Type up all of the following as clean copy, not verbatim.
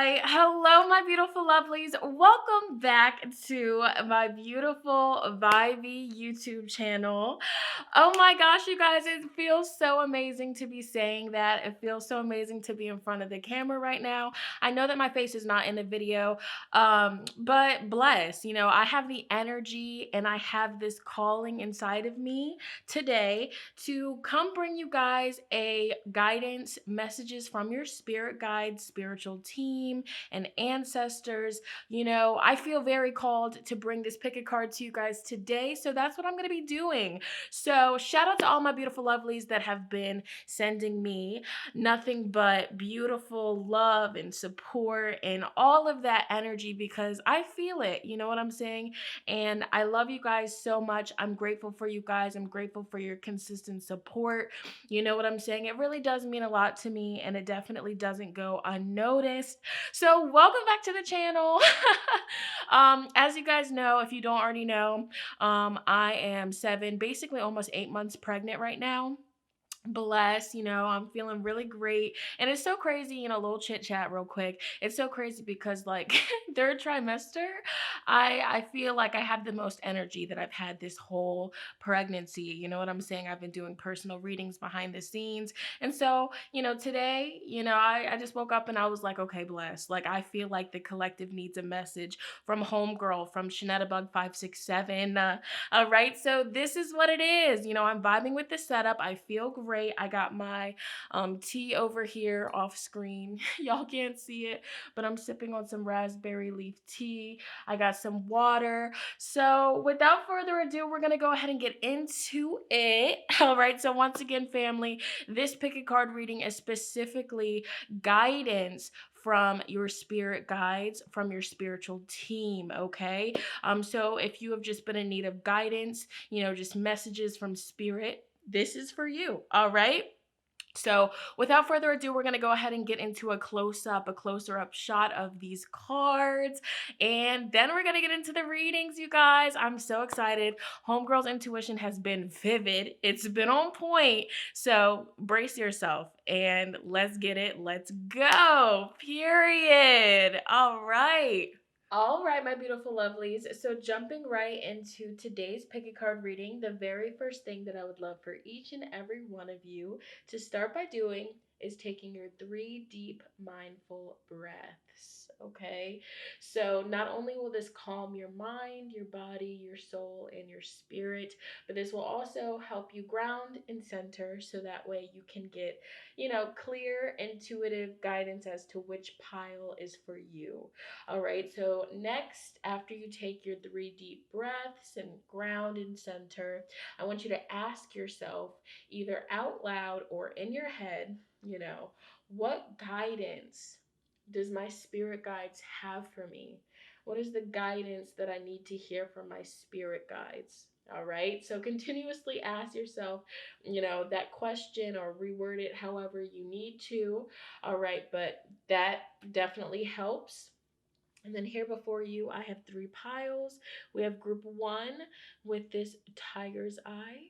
right. Hello, my beautiful lovelies. Welcome back to my beautiful Vibey YouTube channel. Oh my gosh, you guys, it feels so amazing to be saying that. It feels so amazing to be in front of the camera right now. I know that my face is not in the video, but bless, I have the energy and I have this calling inside of me today to come bring you guys a guidance, messages from your spirit guides, spiritual team, and ancestors. I feel very called to bring this pick a card to you guys today, so that's what I'm going to be doing. So shout out to all my beautiful lovelies that have been sending me nothing but beautiful love and support and all of that energy, because I feel it, you know what I'm saying? And I love you guys so much. I'm grateful for you guys. I'm grateful for your consistent support. You know what I'm saying? It really does mean a lot to me, and it definitely doesn't go unnoticed. So welcome back to the channel. As you guys know, if you don't already know, I am basically almost 8 months pregnant right now. Bless, I'm feeling really great. And it's so crazy, little chit chat real quick. It's so crazy because like third trimester, I feel like I have the most energy that I've had this whole pregnancy. You know what I'm saying? I've been doing personal readings behind the scenes. And so, today, I just woke up and I was like, okay, bless. Like I feel like the collective needs a message from homegirl, from Shonnetta'Bug567. All right, so this is what it is. I'm vibing with the setup. I feel great. I got my tea over here off screen. Y'all can't see it, but I'm sipping on some raspberry leaf tea. I got some water. So without further ado, we're going to go ahead and get into it. All right, so once again, family, this pick a card reading is specifically guidance from your spirit guides, from your spiritual team, okay? So if you have just been in need of guidance, just messages from spirit, this is for you, all right? So without further ado, we're going to go ahead and get into a closer up shot of these cards. And then we're going to get into the readings, you guys. I'm so excited. Homegirl's intuition has been vivid. It's been on point. So brace yourself and let's get it. Let's go. Period. All right. All right, my beautiful lovelies. So jumping right into today's pick a card reading, the very first thing that I would love for each and every one of you to start by doing is taking your 3 deep mindful breaths, okay? So not only will this calm your mind, your body, your soul, and your spirit, but this will also help you ground and center so that way you can get, clear, intuitive guidance as to which pile is for you. All right, so next, after you take your 3 deep breaths and ground and center, I want you to ask yourself, either out loud or in your head, what guidance does my spirit guides have for me? What is the guidance that I need to hear from my spirit guides? All right, so continuously ask yourself, that question, or reword it however you need to. All right, but that definitely helps. And then here before you, I have 3 piles. We have group 1 with this tiger's eye,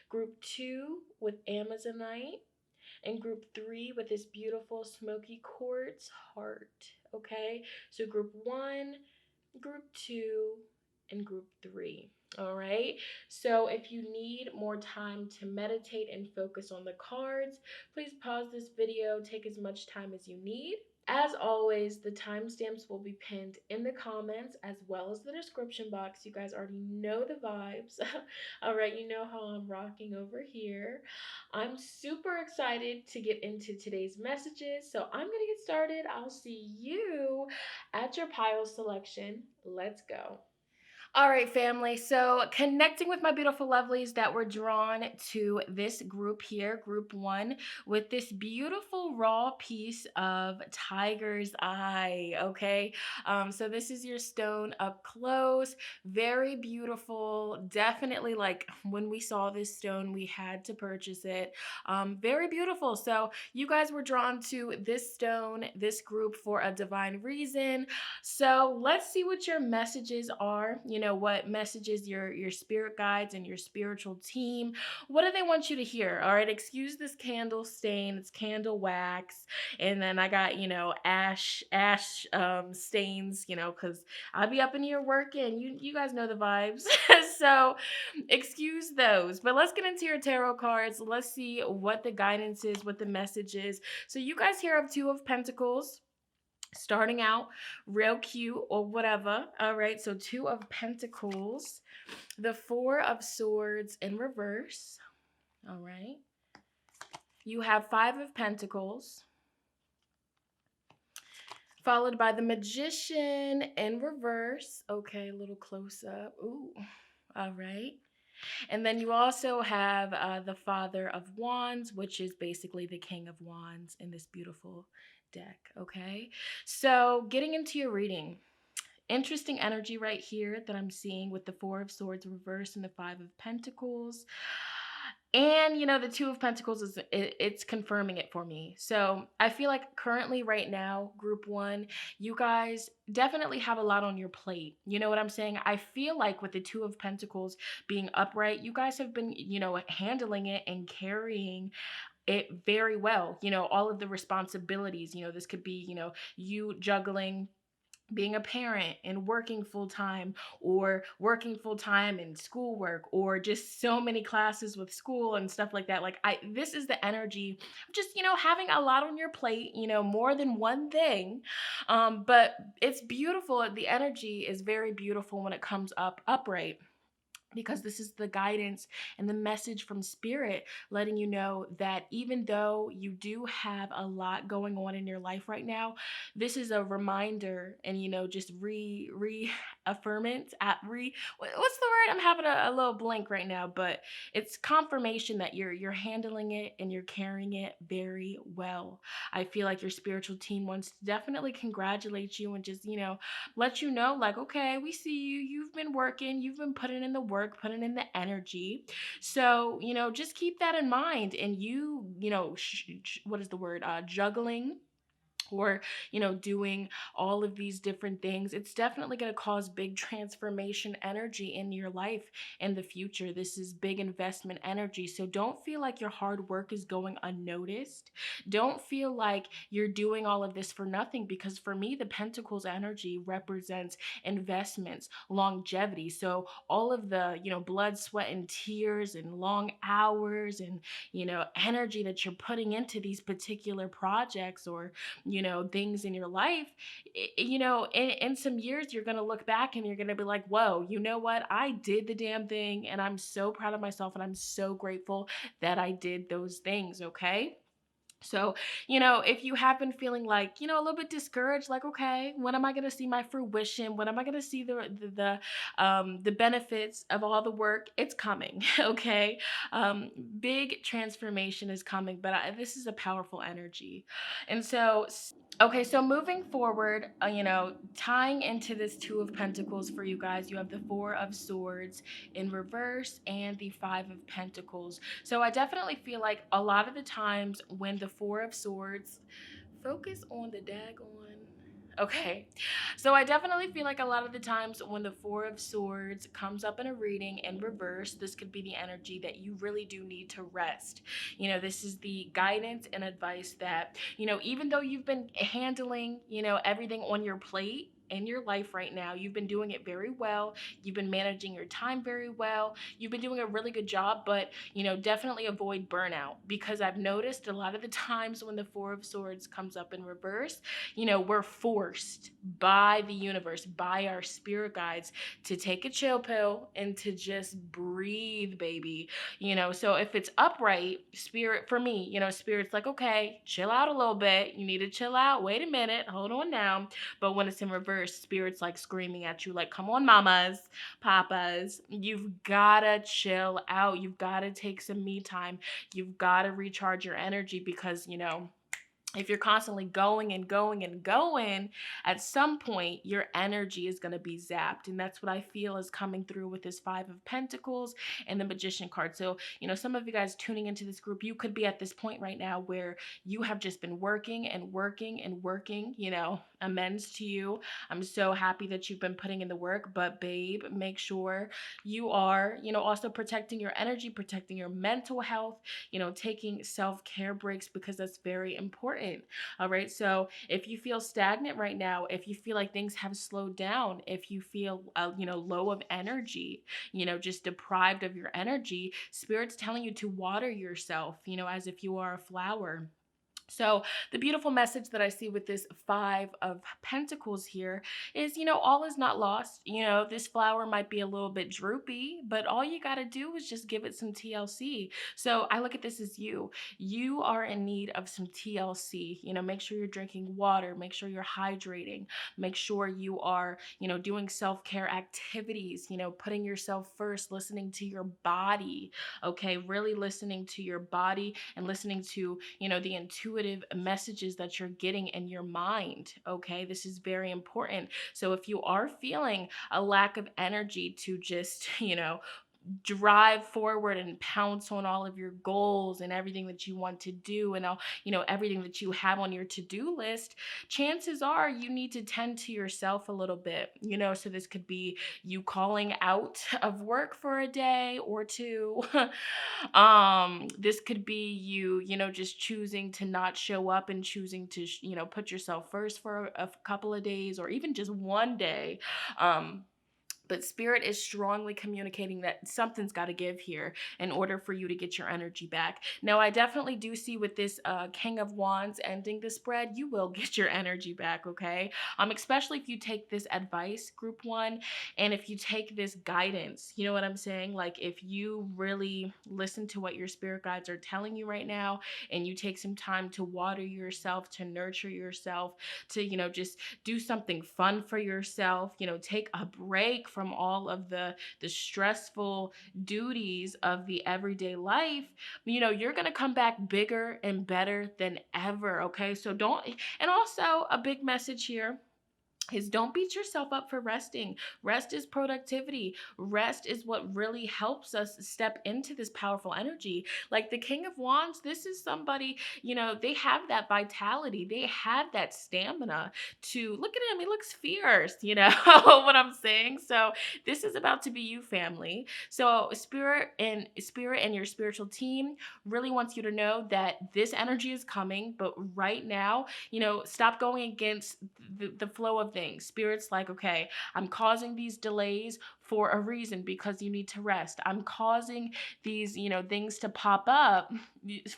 group 2 with Amazonite, and group 3 with this beautiful smoky quartz heart. Okay, so group 1, group 2, and group 3. All right, so if you need more time to meditate and focus on the cards, please pause this video, take as much time as you need. As always, the timestamps will be pinned in the comments as well as the description box. You guys already know the vibes. All right, you know how I'm rocking over here. I'm super excited to get into today's messages, so I'm going to get started. I'll see you at your pile selection. Let's go. All right, family. So connecting with my beautiful lovelies that were drawn to this group here, group 1, with this beautiful raw piece of tiger's eye. Okay. So this is your stone up close. Very beautiful. Definitely, like when we saw this stone, we had to purchase it. Very beautiful. So you guys were drawn to this stone, this group, for a divine reason. So let's see what your messages are. what messages your spirit guides and your spiritual team, what do they want you to hear? All right, excuse this candle stain, it's candle wax. And then I got, ash stains, because I'll be up in here working. You guys know the vibes. So excuse those. But let's get into your tarot cards. Let's see what the guidance is, what the message is. So you guys here have Two of Pentacles. Starting out real cute or whatever. All right, so Two of Pentacles, the Four of Swords in reverse. All right. You have Five of Pentacles, followed by the Magician in reverse. Okay, a little close up. Ooh, all right. And then you also have the Father of Wands, which is basically the King of Wands in this beautiful deck, okay? So getting into your reading, interesting energy right here that I'm seeing with the Four of Swords reversed and the Five of Pentacles. And, the Two of Pentacles, it's confirming it for me. So I feel like currently right now, group one, you guys definitely have a lot on your plate. You know what I'm saying? I feel like with the Two of Pentacles being upright, you guys have been, handling it and carrying it very well. All of the responsibilities, this could be, you juggling being a parent and working full time, or working full time in schoolwork, or just so many classes with school and stuff like that. Like this is the energy of just, having a lot on your plate, more than one thing. But it's beautiful. The energy is very beautiful when it comes up upright, because this is the guidance and the message from Spirit letting you know that even though you do have a lot going on in your life right now, this is a reminder and, just reaffirmance what's the word? I'm having a little blank right now, but it's confirmation that you're handling it and you're carrying it very well. I feel like your spiritual team wants to definitely congratulate you and just, let you know, like, okay, we see you. You've been working. You've been putting in the work, putting in the energy. So, just keep that in mind. And what is the word? Juggling, or doing all of these different things, it's definitely going to cause big transformation energy in your life in the future. This is big investment energy, so don't feel like your hard work is going unnoticed. Don't feel like you're doing all of this for nothing, because for me, the Pentacles energy represents investments, longevity. So all of the blood, sweat, and tears and long hours and energy that you're putting into these particular projects, or things in your life, in some years, you're going to look back and you're going to be like, whoa, you know what? I did the damn thing, and I'm so proud of myself, and I'm so grateful that I did those things, okay? So, if you have been feeling like, a little bit discouraged, like, okay, when am I going to see my fruition? When am I going to see the benefits of all the work? It's coming, okay? Big transformation is coming, but this is a powerful energy. And so, okay, so moving forward, tying into this Two of Pentacles for you guys, you have the Four of Swords in reverse and the Five of Pentacles. So I definitely feel like a lot of the times when the Four of Swords, focus on the daggone. Okay, so I definitely feel like a lot of the times when the Four of Swords comes up in a reading in reverse, this could be the energy that you really do need to rest. This is the guidance and advice that, even though you've been handling, everything on your plate in your life right now, you've been doing it very well. You've been managing your time very well. You've been doing a really good job, but, definitely avoid burnout, because I've noticed a lot of the times when the Four of Swords comes up in reverse, we're forced by the universe, by our spirit guides, to take a chill pill and to just breathe, baby. So if it's upright, Spirit, for me, Spirit's like, okay, chill out a little bit. You need to chill out. Wait a minute. Hold on now. But when it's in reverse, Spirit's like screaming at you, like, come on, mamas, papas, you've gotta chill out. You've gotta take some me time. You've gotta recharge your energy, because, if you're constantly going and going and going, at some point your energy is going to be zapped. And that's what I feel is coming through with this Five of Pentacles and the Magician card. So, some of you guys tuning into this group, you could be at this point right now where you have just been working and working and working, amends to you. I'm so happy that you've been putting in the work, but babe, make sure you are, also protecting your energy, protecting your mental health, taking self-care breaks because that's very important. All right. So if you feel stagnant right now, if you feel like things have slowed down, if you feel, low of energy, just deprived of your energy, Spirit's telling you to water yourself, as if you are a flower. So the beautiful message that I see with this Five of Pentacles here is, all is not lost. This flower might be a little bit droopy, but all you got to do is just give it some TLC. So I look at this as you. You are in need of some TLC. Make sure you're drinking water, make sure you're hydrating, make sure you are, doing self-care activities, putting yourself first, listening to your body, okay? Really listening to your body and listening to, the intuitive messages that you're getting in your mind, okay? This is very important. So if you are feeling a lack of energy to just, drive forward and pounce on all of your goals and everything that you want to do and all, everything that you have on your to-do list, chances are you need to tend to yourself a little bit, so this could be you calling out of work for a day or two. This could be you, just choosing to not show up and choosing to, put yourself first for a couple of days or even just one day. But Spirit is strongly communicating that something's got to give here in order for you to get your energy back. Now, I definitely do see with this King of Wands ending the spread, you will get your energy back, okay? Especially if you take this advice, group one, and if you take this guidance, you know what I'm saying? Like if you really listen to what your spirit guides are telling you right now, and you take some time to water yourself, to nurture yourself, to, just do something fun for yourself, take a break from all of the stressful duties of the everyday life, you're going to come back bigger and better than ever, okay? So don't, and also a big message here is don't beat yourself up for resting. Rest is productivity. Rest is what really helps us step into this powerful energy. Like the King of Wands, this is somebody, they have that vitality. They have that stamina to look at him. He looks fierce, what I'm saying? So this is about to be you, family. So Spirit and your spiritual team really wants you to know that this energy is coming, but right now, stop going against the flow of things. Spirit's like, okay, I'm causing these delays for a reason because you need to rest. I'm causing these, things to pop up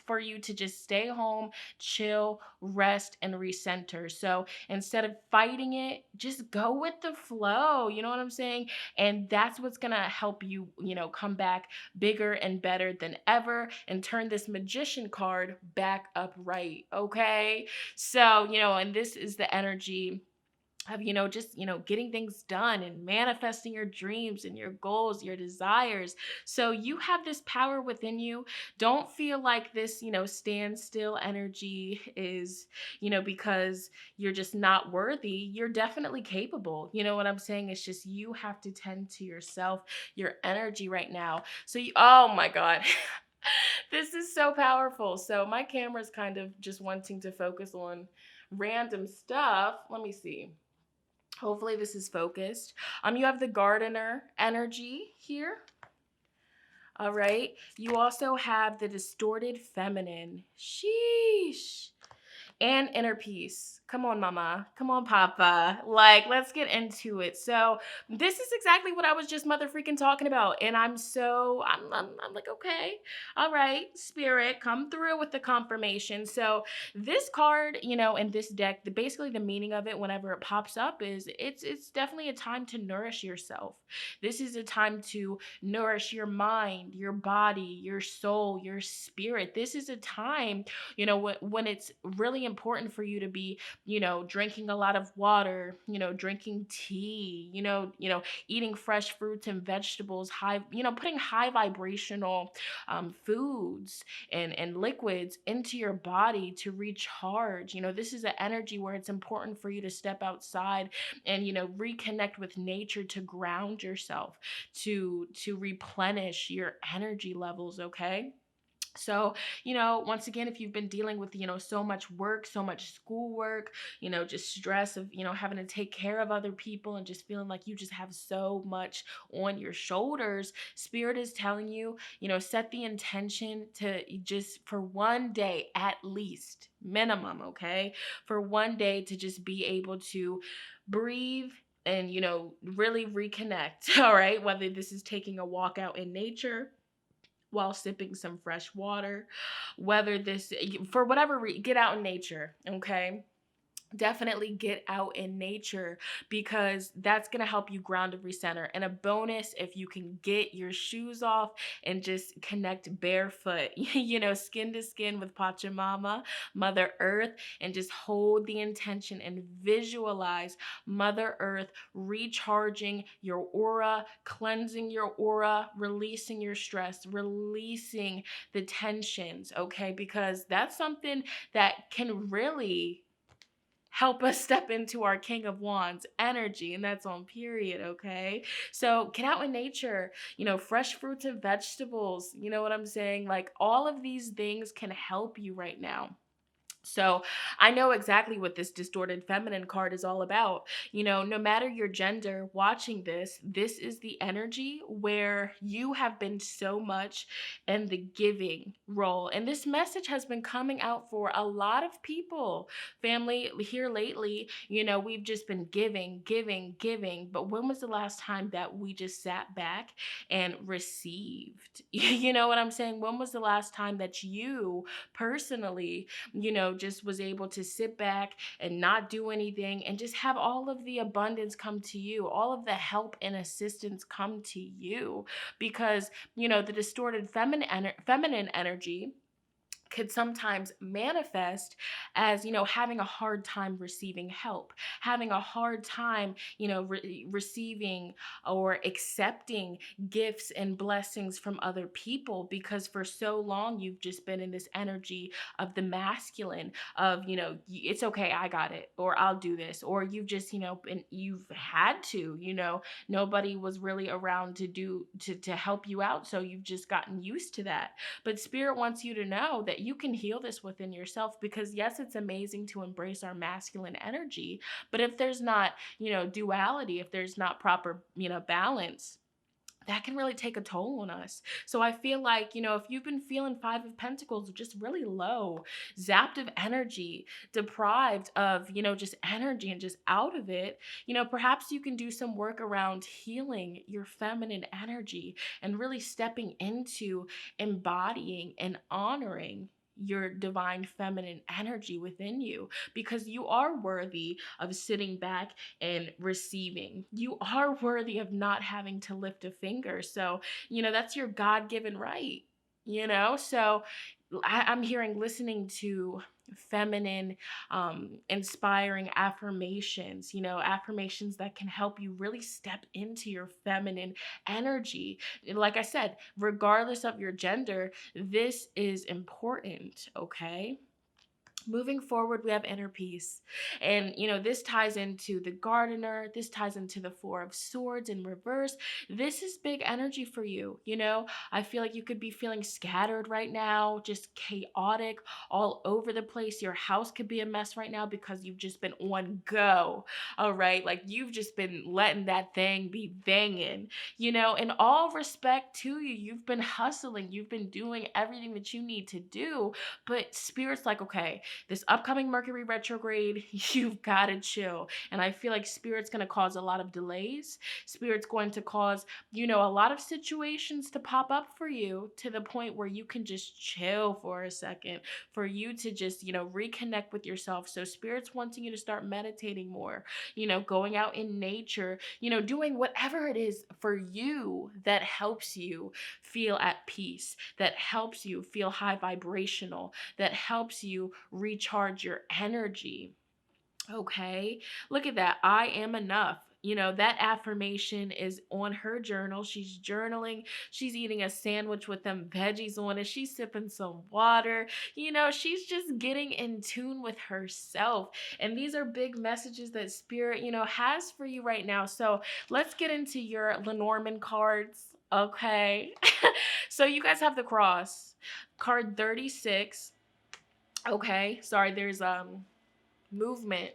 for you to just stay home, chill, rest, and recenter. So instead of fighting it, just go with the flow. You know what I'm saying? And that's what's going to help you, come back bigger and better than ever and turn this magician card back upright. Okay. So, and this is the energy of, just, getting things done and manifesting your dreams and your goals, your desires. So you have this power within you. Don't feel like this, standstill energy is, because you're just not worthy. You're definitely capable. You know what I'm saying? It's just you have to tend to yourself, your energy right now. So oh my God. This is so powerful. So my camera's kind of just wanting to focus on random stuff. Let me see. Hopefully this is focused. You have the gardener energy here. All right. You also have the distorted feminine. Sheesh. And inner peace. Come on, mama. Come on, papa. Like, let's get into it. So this is exactly what I was just mother freaking talking about. And I'm like, okay, all right, Spirit, come through with the confirmation. So this card, in this deck, basically the meaning of it whenever it pops up is it's definitely a time to nourish yourself. This is a time to nourish your mind, your body, your soul, your spirit. This is a time, when it's really important for you to be, drinking a lot of water, drinking tea, eating fresh fruits and vegetables, putting high vibrational foods and liquids into your body to recharge. This is an energy where it's important for you to step outside and, reconnect with nature, to ground yourself, to replenish your energy levels, okay? So, once again, if you've been dealing with, so much work, so much schoolwork, just stress of, having to take care of other people and just feeling like you just have so much on your shoulders, Spirit is telling you, set the intention to just for one day at least, minimum, okay? For one day to just be able to breathe and, really reconnect, all right? Whether this is taking a walk out in nature while sipping some fresh water, whether this, for whatever get out in nature, okay? Definitely get out in nature, because that's going to help you ground and recenter. And a bonus, if you can get your shoes off and just connect barefoot, skin to skin with Pachamama, Mother Earth, and just hold the intention and visualize Mother Earth recharging your aura, cleansing your aura, releasing your stress, releasing the tensions, okay? Because that's something that can really help us step into our King of Wands energy, and that's on period, okay? So get out in nature, fresh fruits and vegetables, you know what I'm saying? Like, all of these things can help you right now. So I know exactly what this distorted feminine card is all about. No matter your gender watching this is the energy where you have been so much in the giving role. And this message has been coming out for a lot of people. Family, here lately, we've just been giving, giving, giving. But when was the last time that we just sat back and received? You know what I'm saying? When was the last time that you personally, just was able to sit back and not do anything and just have all of the abundance come to you, all of the help and assistance come to you? Because, the distorted feminine energy could sometimes manifest as, having a hard time receiving help, having a hard time, receiving or accepting gifts and blessings from other people, because for so long you've just been in this energy of the masculine of, it's okay, I got it, or I'll do this, or you've just, been, you've had to, nobody was really around to help you out, so you've just gotten used to that. But Spirit wants you to know that you can heal this within yourself, because yes, it's amazing to embrace our masculine energy, but if there's not, duality, if there's not proper, balance, that can really take a toll on us. So I feel like, if you've been feeling Five of Pentacles just really low, zapped of energy, deprived of, just energy and just out of it, perhaps you can do some work around healing your feminine energy and really stepping into embodying and honoring your divine feminine energy within you, because you are worthy of sitting back and receiving. You are worthy of not having to lift a finger. So, that's your God-given right, So I'm hearing, listening to feminine, inspiring affirmations, affirmations that can help you really step into your feminine energy. Like I said, regardless of your gender, this is important, okay? Moving forward, we have inner peace. And, this ties into the gardener. This ties into the Four of Swords in reverse. This is big energy for you. I feel like you could be feeling scattered right now, just chaotic all over the place. Your house could be a mess right now because you've just been on go. All right. Like, you've just been letting that thing be banging, in all respect to you. You've been hustling. You've been doing everything that you need to do. But Spirit's like, okay, this upcoming Mercury retrograde, you've got to chill. And I feel like Spirit's going to cause a lot of delays. Spirit's going to cause, a lot of situations to pop up for you, to the point where you can just chill for a second, for you to just, reconnect with yourself. So Spirit's wanting you to start meditating more, going out in nature, doing whatever it is for you that helps you feel at peace, that helps you feel high vibrational, that helps you recharge your energy. Okay, look at that. I am enough. That affirmation is on her journal. She's journaling. She's eating a sandwich with them veggies on it. She's sipping some water. She's just getting in tune with herself. And these are big messages that Spirit, has for you right now. So let's get into your Lenormand cards. Okay. So you guys have the cross. Card 36. Okay, sorry, there's movement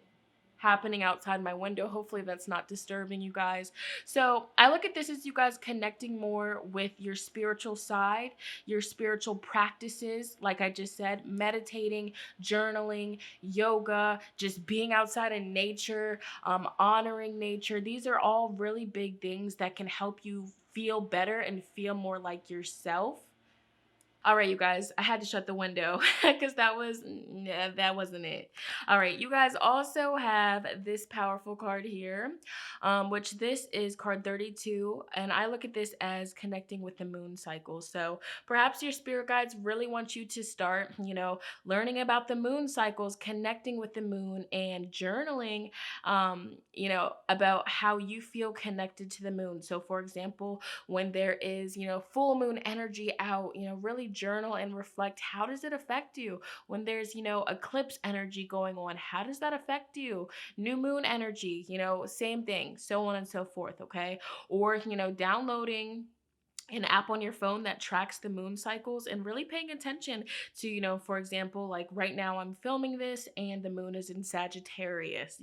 happening outside my window. Hopefully that's not disturbing you guys. So I look at this as you guys connecting more with your spiritual side, your spiritual practices, like I just said, meditating, journaling, yoga, just being outside in nature, honoring nature. These are all really big things that can help you feel better and feel more like yourself. All right, you guys, I had to shut the window because that wasn't it. All right, you guys also have this powerful card here, which this is card 32. And I look at this as connecting with the moon cycle. So perhaps your spirit guides really want you to start, learning about the moon cycles, connecting with the moon, and journaling, about how you feel connected to the moon. So, for example, when there is, full moon energy out, really journal and reflect. How does it affect you? When there's, eclipse energy going on, how does that affect you? New moon energy, same thing, so on and so forth, okay? Or, downloading an app on your phone that tracks the moon cycles and really paying attention to, for example, like right now I'm filming this and the moon is in Sagittarius,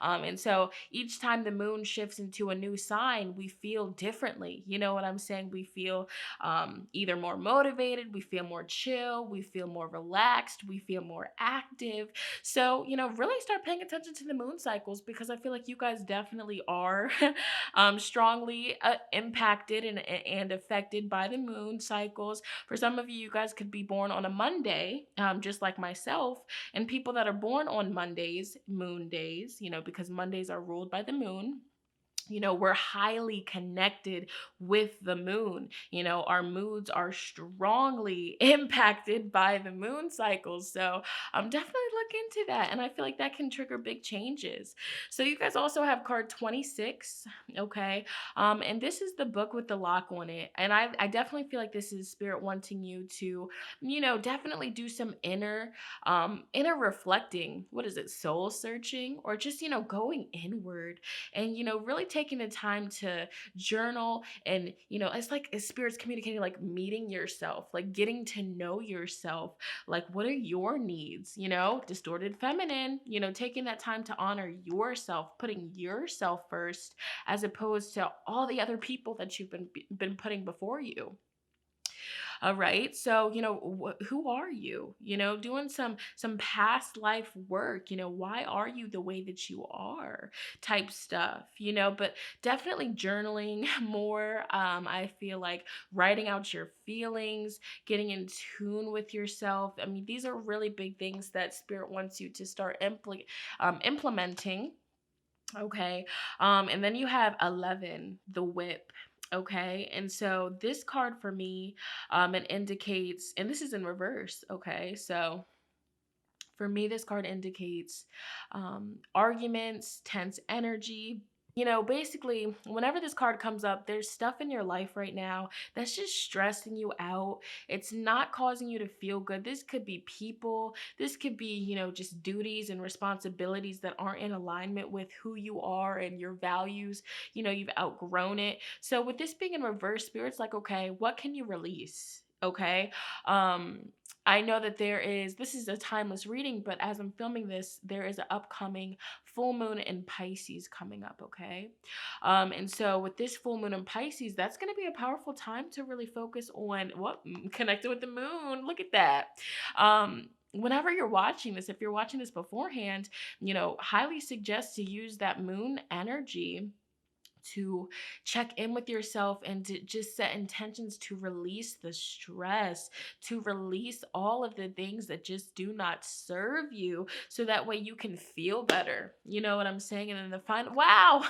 and so each time the moon shifts into a new sign, we feel differently. You know what I'm saying? We feel either more motivated, we feel more chill, we feel more relaxed, we feel more active. So, really start paying attention to the moon cycles, because I feel like you guys definitely are strongly impacted and affected by the moon cycles. For some of you, you guys could be born on a Monday, just like myself. And people that are born on Mondays, moon days, because Mondays are ruled by the moon, we're highly connected with the moon. Our moods are strongly impacted by the moon cycles. So definitely look into that. And I feel like that can trigger big changes. So you guys also have card 26. Okay. And this is the book with the lock on it. And I definitely feel like this is spirit wanting you to, definitely do some inner reflecting. What is it? Soul searching, or just, going inward and, really taking the time to journal. And, it's like spirit's communicating, like meeting yourself, like getting to know yourself. Like, what are your needs? Distorted feminine, taking that time to honor yourself, putting yourself first, as opposed to all the other people that you've been putting before you. All right. So, who are you? Doing some past life work. Why are you the way that you are? Type stuff. But definitely journaling more. I feel like writing out your feelings, getting in tune with yourself. I mean, these are really big things that spirit wants you to start implementing. Okay. And then you have 11, the whip. Okay. And so this card for me, it indicates, and this is in reverse. Okay. So for me, this card indicates arguments, tense energy. Basically, whenever this card comes up, there's stuff in your life right now that's just stressing you out. It's not causing you to feel good. This could be people. This could be, just duties and responsibilities that aren't in alignment with who you are and your values. You've outgrown it. So with this being in reverse, spirit's like, okay, what can you release? Okay. I know that this is a timeless reading, but as I'm filming this, there is an upcoming full moon in Pisces coming up, okay? And so with this full moon in Pisces, that's going to be a powerful time to really focus on connected with the moon. Look at that. Whenever you're watching this, if you're watching this beforehand, highly suggest to use that moon energy to check in with yourself and to just set intentions to release the stress, to release all of the things that just do not serve you, so that way you can feel better. You know what I'm saying? And then the final, wow,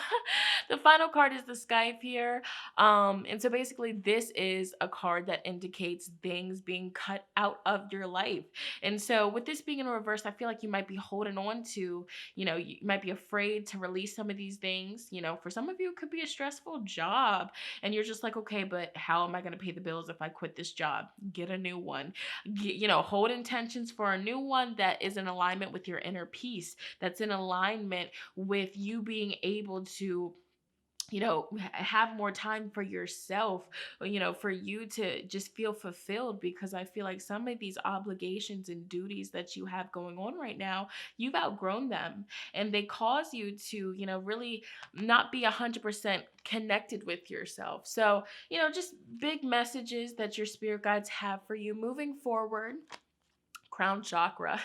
the final card is the Skype here. And so basically this is a card that indicates things being cut out of your life. And so with this being in reverse, I feel like you might be holding on to, you might be afraid to release some of these things. For some of you, it could be a stressful job and you're just like, okay, but how am I going to pay the bills if I quit this job? Get a new one. Hold intentions for a new one that is in alignment with your inner peace, that's in alignment with you being able to have more time for yourself, for you to just feel fulfilled, because I feel like some of these obligations and duties that you have going on right now, you've outgrown them, and they cause you to, really not be 100% connected with yourself. So, just big messages that your spirit guides have for you moving forward. Crown chakra.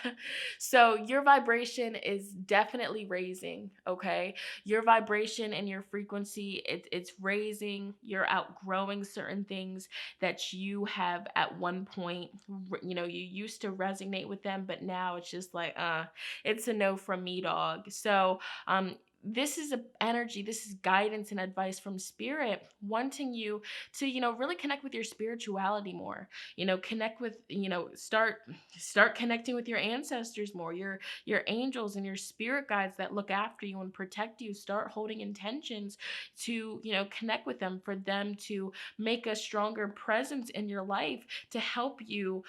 So your vibration is definitely raising, okay? Your vibration and your frequency, it's raising. You're outgrowing certain things that you have at one point, you used to resonate with them, but now it's just like, it's a no from me, dog. So, this is a energy, this is guidance and advice from spirit wanting you to, really connect with your spirituality more. Connect with, start connecting with your ancestors more, your angels and your spirit guides that look after you and protect you. Start holding intentions to, connect with them, for them to make a stronger presence in your life to help you,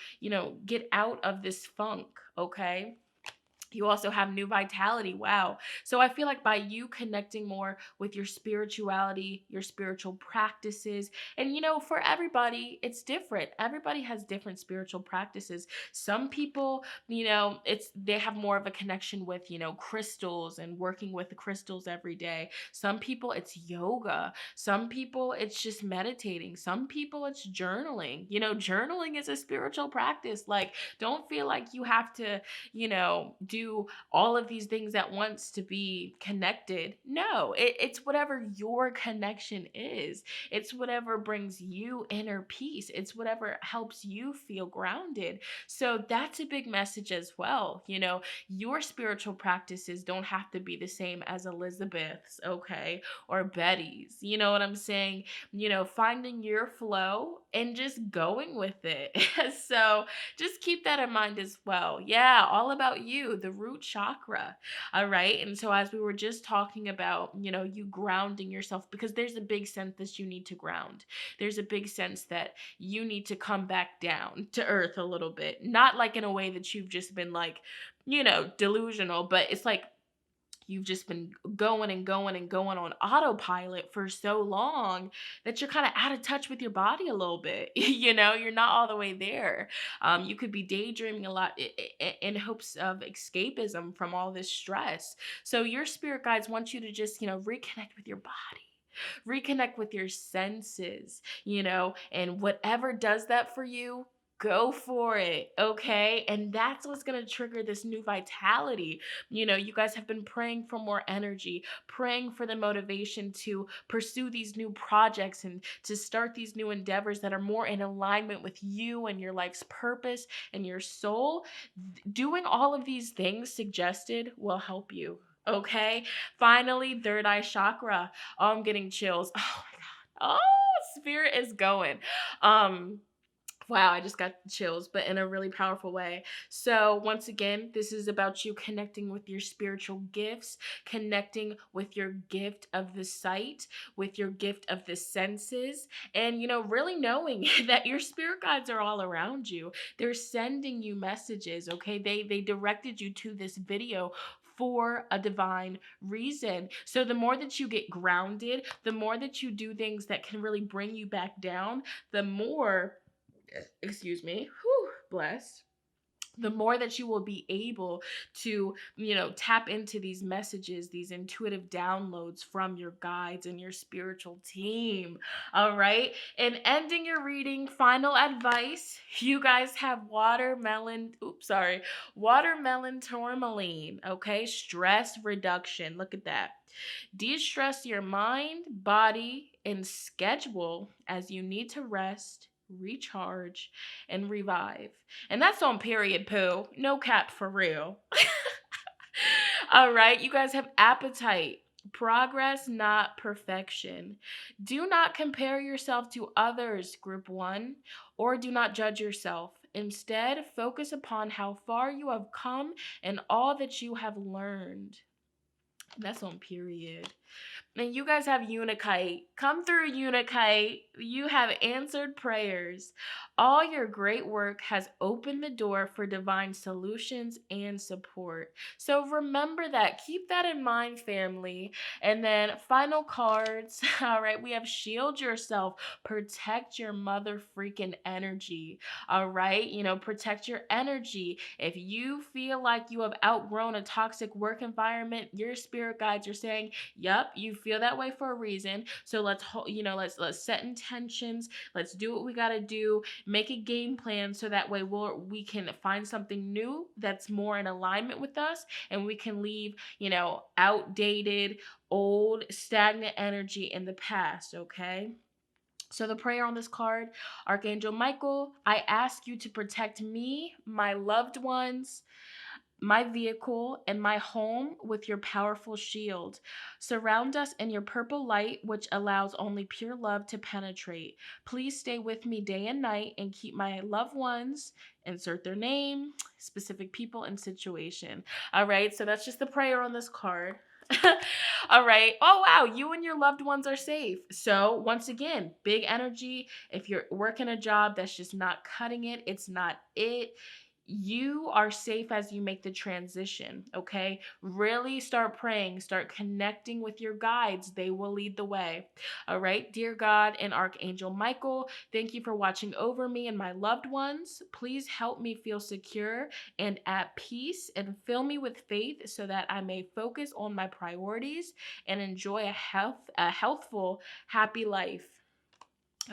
get out of this funk, okay? You also have new vitality. Wow. So I feel like by you connecting more with your spirituality, your spiritual practices, and for everybody, it's different. Everybody has different spiritual practices. Some people, they have more of a connection with, crystals and working with the crystals every day. Some people, it's yoga. Some people, it's just meditating. Some people, it's journaling. Journaling is a spiritual practice. Like, don't feel like you have to, do all of these things at once to be connected. No, it's whatever your connection is. It's whatever brings you inner peace. It's whatever helps you feel grounded. So that's a big message as well. Your spiritual practices don't have to be the same as Elizabeth's, okay, or Betty's. You know what I'm saying? Finding your flow and just going with it. So just keep that in mind as well. Yeah, all about you, the root chakra. All right. And so, as we were just talking about, you grounding yourself, because there's a big sense that you need to ground. There's a big sense that you need to come back down to earth a little bit. Not like in a way that you've just been like, delusional, but it's like you've just been going and going and going on autopilot for so long that you're kind of out of touch with your body a little bit. You're not all the way there. You could be daydreaming a lot in hopes of escapism from all this stress. So your spirit guides want you to just, reconnect with your body. Reconnect with your senses, and whatever does that for you, go for it, okay? And that's what's going to trigger this new vitality. You guys have been praying for more energy, praying for the motivation to pursue these new projects and to start these new endeavors that are more in alignment with you and your life's purpose and your soul. Doing all of these things suggested will help you. Okay. Finally, third eye chakra. Oh, I'm getting chills. Oh my God. Oh, spirit is going. Wow, I just got chills, but in a really powerful way. So once again, this is about you connecting with your spiritual gifts, connecting with your gift of the sight, with your gift of the senses, and, really knowing that your spirit guides are all around you. They're sending you messages, okay? They directed you to this video for a divine reason. So the more that you get grounded, the more that you do things that can really bring you back down, the more, excuse me, bless, the more that you will be able to, tap into these messages, these intuitive downloads from your guides and your spiritual team. All right. And ending your reading, final advice, you guys have watermelon tourmaline. Okay. Stress reduction. Look at that. De-stress your mind, body, and schedule as you need to rest, recharge, and revive. And that's on period, Pooh. No cap, for real. All right, you guys have appetite. Progress, not perfection. Do not compare yourself to others, group 1, or do not judge yourself. Instead, focus upon how far you have come and all that you have learned. That's on period. And you guys have Unikite. Come through, Unikite. You have answered prayers. All your great work has opened the door for divine solutions and support. So remember that. Keep that in mind, family. And then final cards. All right, we have shield yourself. Protect your mother freaking energy. All right, protect your energy. If you feel like you have outgrown a toxic work environment, your spirit guides are saying, yep, you feel that way for a reason. So let's set intentions. Let's do what we got to do. Make a game plan so that way we can find something new that's more in alignment with us, and we can leave, outdated, old, stagnant energy in the past, okay? So the prayer on this card, Archangel Michael, I ask you to protect me, my loved ones, my vehicle, and my home with your powerful shield. Surround us in your purple light, which allows only pure love to penetrate. Please stay with me day and night and keep my loved ones, insert their name, specific people, and situation. All right, so that's just the prayer on this card. All right. Oh, wow. You and your loved ones are safe. So, once again, big energy. If you're working a job that's just not cutting it, it's not it. You are safe as you make the transition, okay? Really start praying, start connecting with your guides. They will lead the way. All right, dear God and Archangel Michael, thank you for watching over me and my loved ones. Please help me feel secure and at peace, and fill me with faith so that I may focus on my priorities and enjoy a healthful, happy life.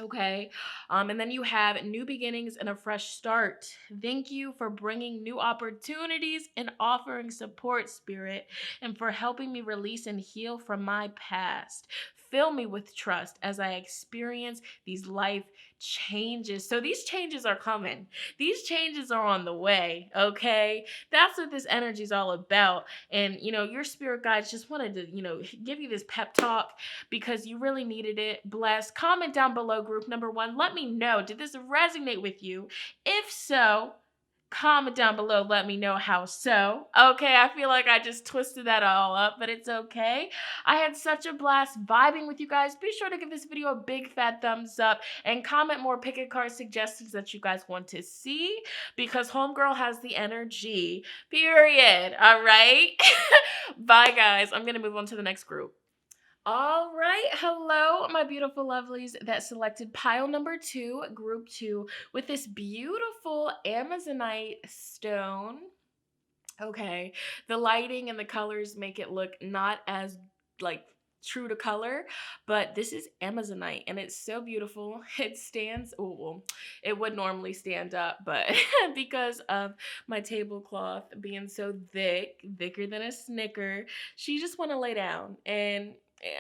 Okay. And then you have new beginnings and a fresh start. Thank you for bringing new opportunities and offering support, Spirit, and for helping me release and heal from my past. Fill me with trust as I experience these life changes. So these changes are coming. These changes are on the way, okay? That's what this energy is all about. And, your spirit guides just wanted to, give you this pep talk because you really needed it. Bless. Comment down below, group number 1. Let me know, did this resonate with you? If so, comment down below. Let me know how so. Okay, I feel like I just twisted that all up, but it's okay. I had such a blast vibing with you guys. Be sure to give this video a big fat thumbs up and comment more pick a card suggestions that you guys want to see, because homegirl has the energy, period. All right. Bye, guys. I'm going to move on to the next group. All right. Hello, my beautiful lovelies that selected pile number 2, group 2, with this beautiful Amazonite stone. Okay. The lighting and the colors make it look not as true to color, but this is Amazonite and it's so beautiful. It stands, well, it would normally stand up, but because of my tablecloth being so thicker than a Snicker, she just want to lay down, and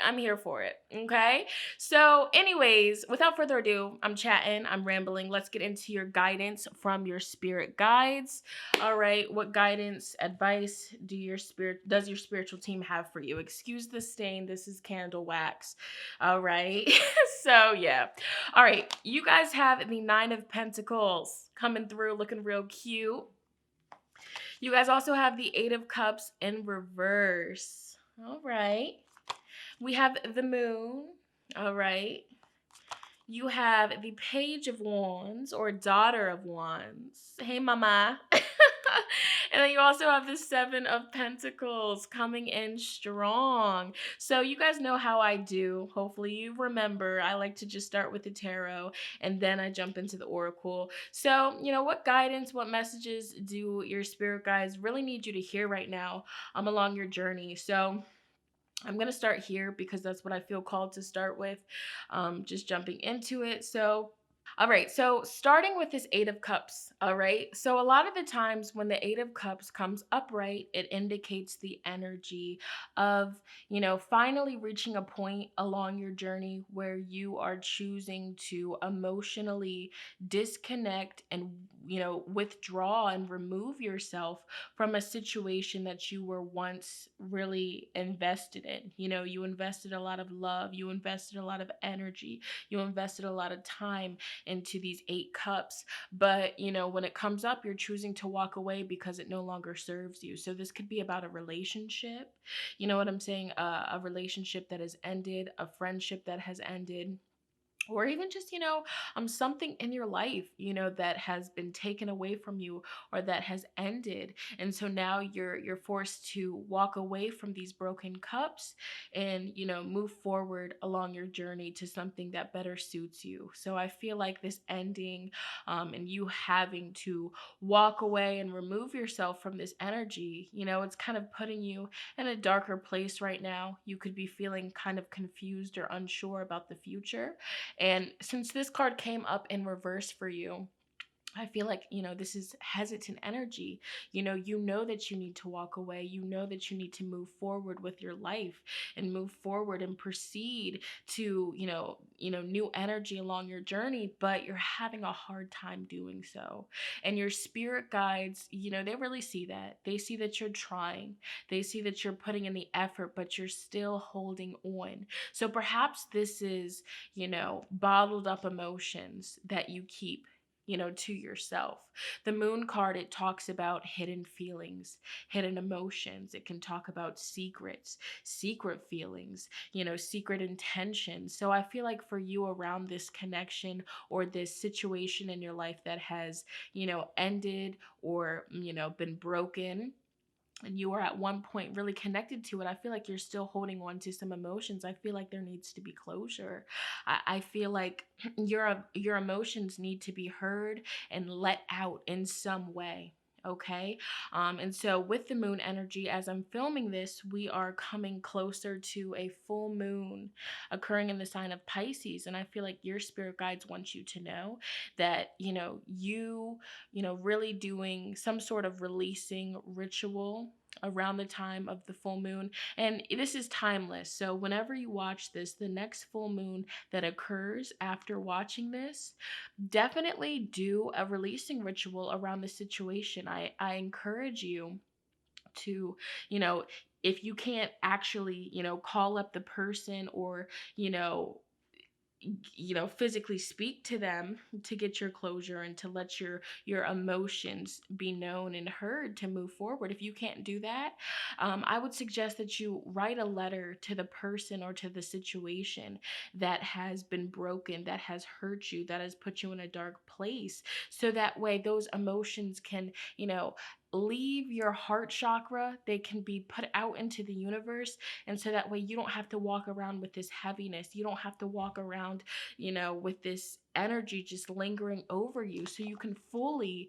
I'm here for it. Okay. So anyways, without further ado, I'm chatting, I'm rambling. Let's get into your guidance from your spirit guides. All right. What guidance, advice does your spiritual team have for you? Excuse the stain. This is candle wax. All right. So yeah. All right. You guys have the 9 of Pentacles coming through, looking real cute. You guys also have the 8 of Cups in reverse. All right. We have the Moon, all right. You have the Page of Wands, or Daughter of Wands. Hey, mama. And then you also have the 7 of Pentacles coming in strong. So you guys know how I do. Hopefully you remember. I like to just start with the tarot and then I jump into the oracle. So, what guidance, what messages do your spirit guides really need you to hear right now along your journey? So I'm going to start here because that's what I feel called to start with, just jumping into it. So all right, so starting with this 8 of Cups, all right? So a lot of the times when the 8 of Cups comes upright, it indicates the energy of, finally reaching a point along your journey where you are choosing to emotionally disconnect and, withdraw and remove yourself from a situation that you were once really invested in. You invested a lot of love, you invested a lot of energy, you invested a lot of time. into these 8 cups. But, when it comes up, you're choosing to walk away because it no longer serves you. So this could be about a relationship. You know what I'm saying? A relationship that has ended, a friendship that has ended, or even just something in your life that has been taken away from you, or that has ended. And so now you're forced to walk away from these broken cups and move forward along your journey to something that better suits you. So I feel like this ending, and you having to walk away and remove yourself from this energy, it's kind of putting you in a darker place right now. You could be feeling kind of confused or unsure about the future. And since this card came up in reverse for you, I feel like, this is hesitant energy. You know that you need to walk away. You know that you need to move forward with your life and move forward and proceed to, new energy along your journey, but you're having a hard time doing so. And your spirit guides, they really see that. They see that you're trying. They see that you're putting in the effort, but you're still holding on. So perhaps this is, bottled up emotions that you keep to yourself. The moon card, it talks about hidden feelings, hidden emotions. It can talk about secrets, secret feelings, secret intentions. So I feel like for you, around this connection or this situation in your life that has, ended or, been broken, and you are at one point really connected to it, I feel like you're still holding on to some emotions. I feel like there needs to be closure. I feel like your emotions need to be heard and let out in some way. Okay. And so with the moon energy, as I'm filming this, we are coming closer to a full moon occurring in the sign of Pisces. And I feel like your spirit guides want you to know that, really doing some sort of releasing ritual around the time of the full moon. And this is timeless. So whenever you watch this, the next full moon that occurs after watching this, definitely do a releasing ritual around the situation. I encourage you to, you know, if you can't actually, call up the person or, you know, physically speak to them to get your closure and to let your emotions be known and heard to move forward. If you can't do that, I would suggest that you write a letter to the person or to the situation that has been broken, that has hurt you, that has put you in a dark place, so that way those emotions can, leave your heart chakra. They can be put out into the universe. And so that way you don't have to walk around with this heaviness. You don't have to walk around, with this energy just lingering over you. So you can fully,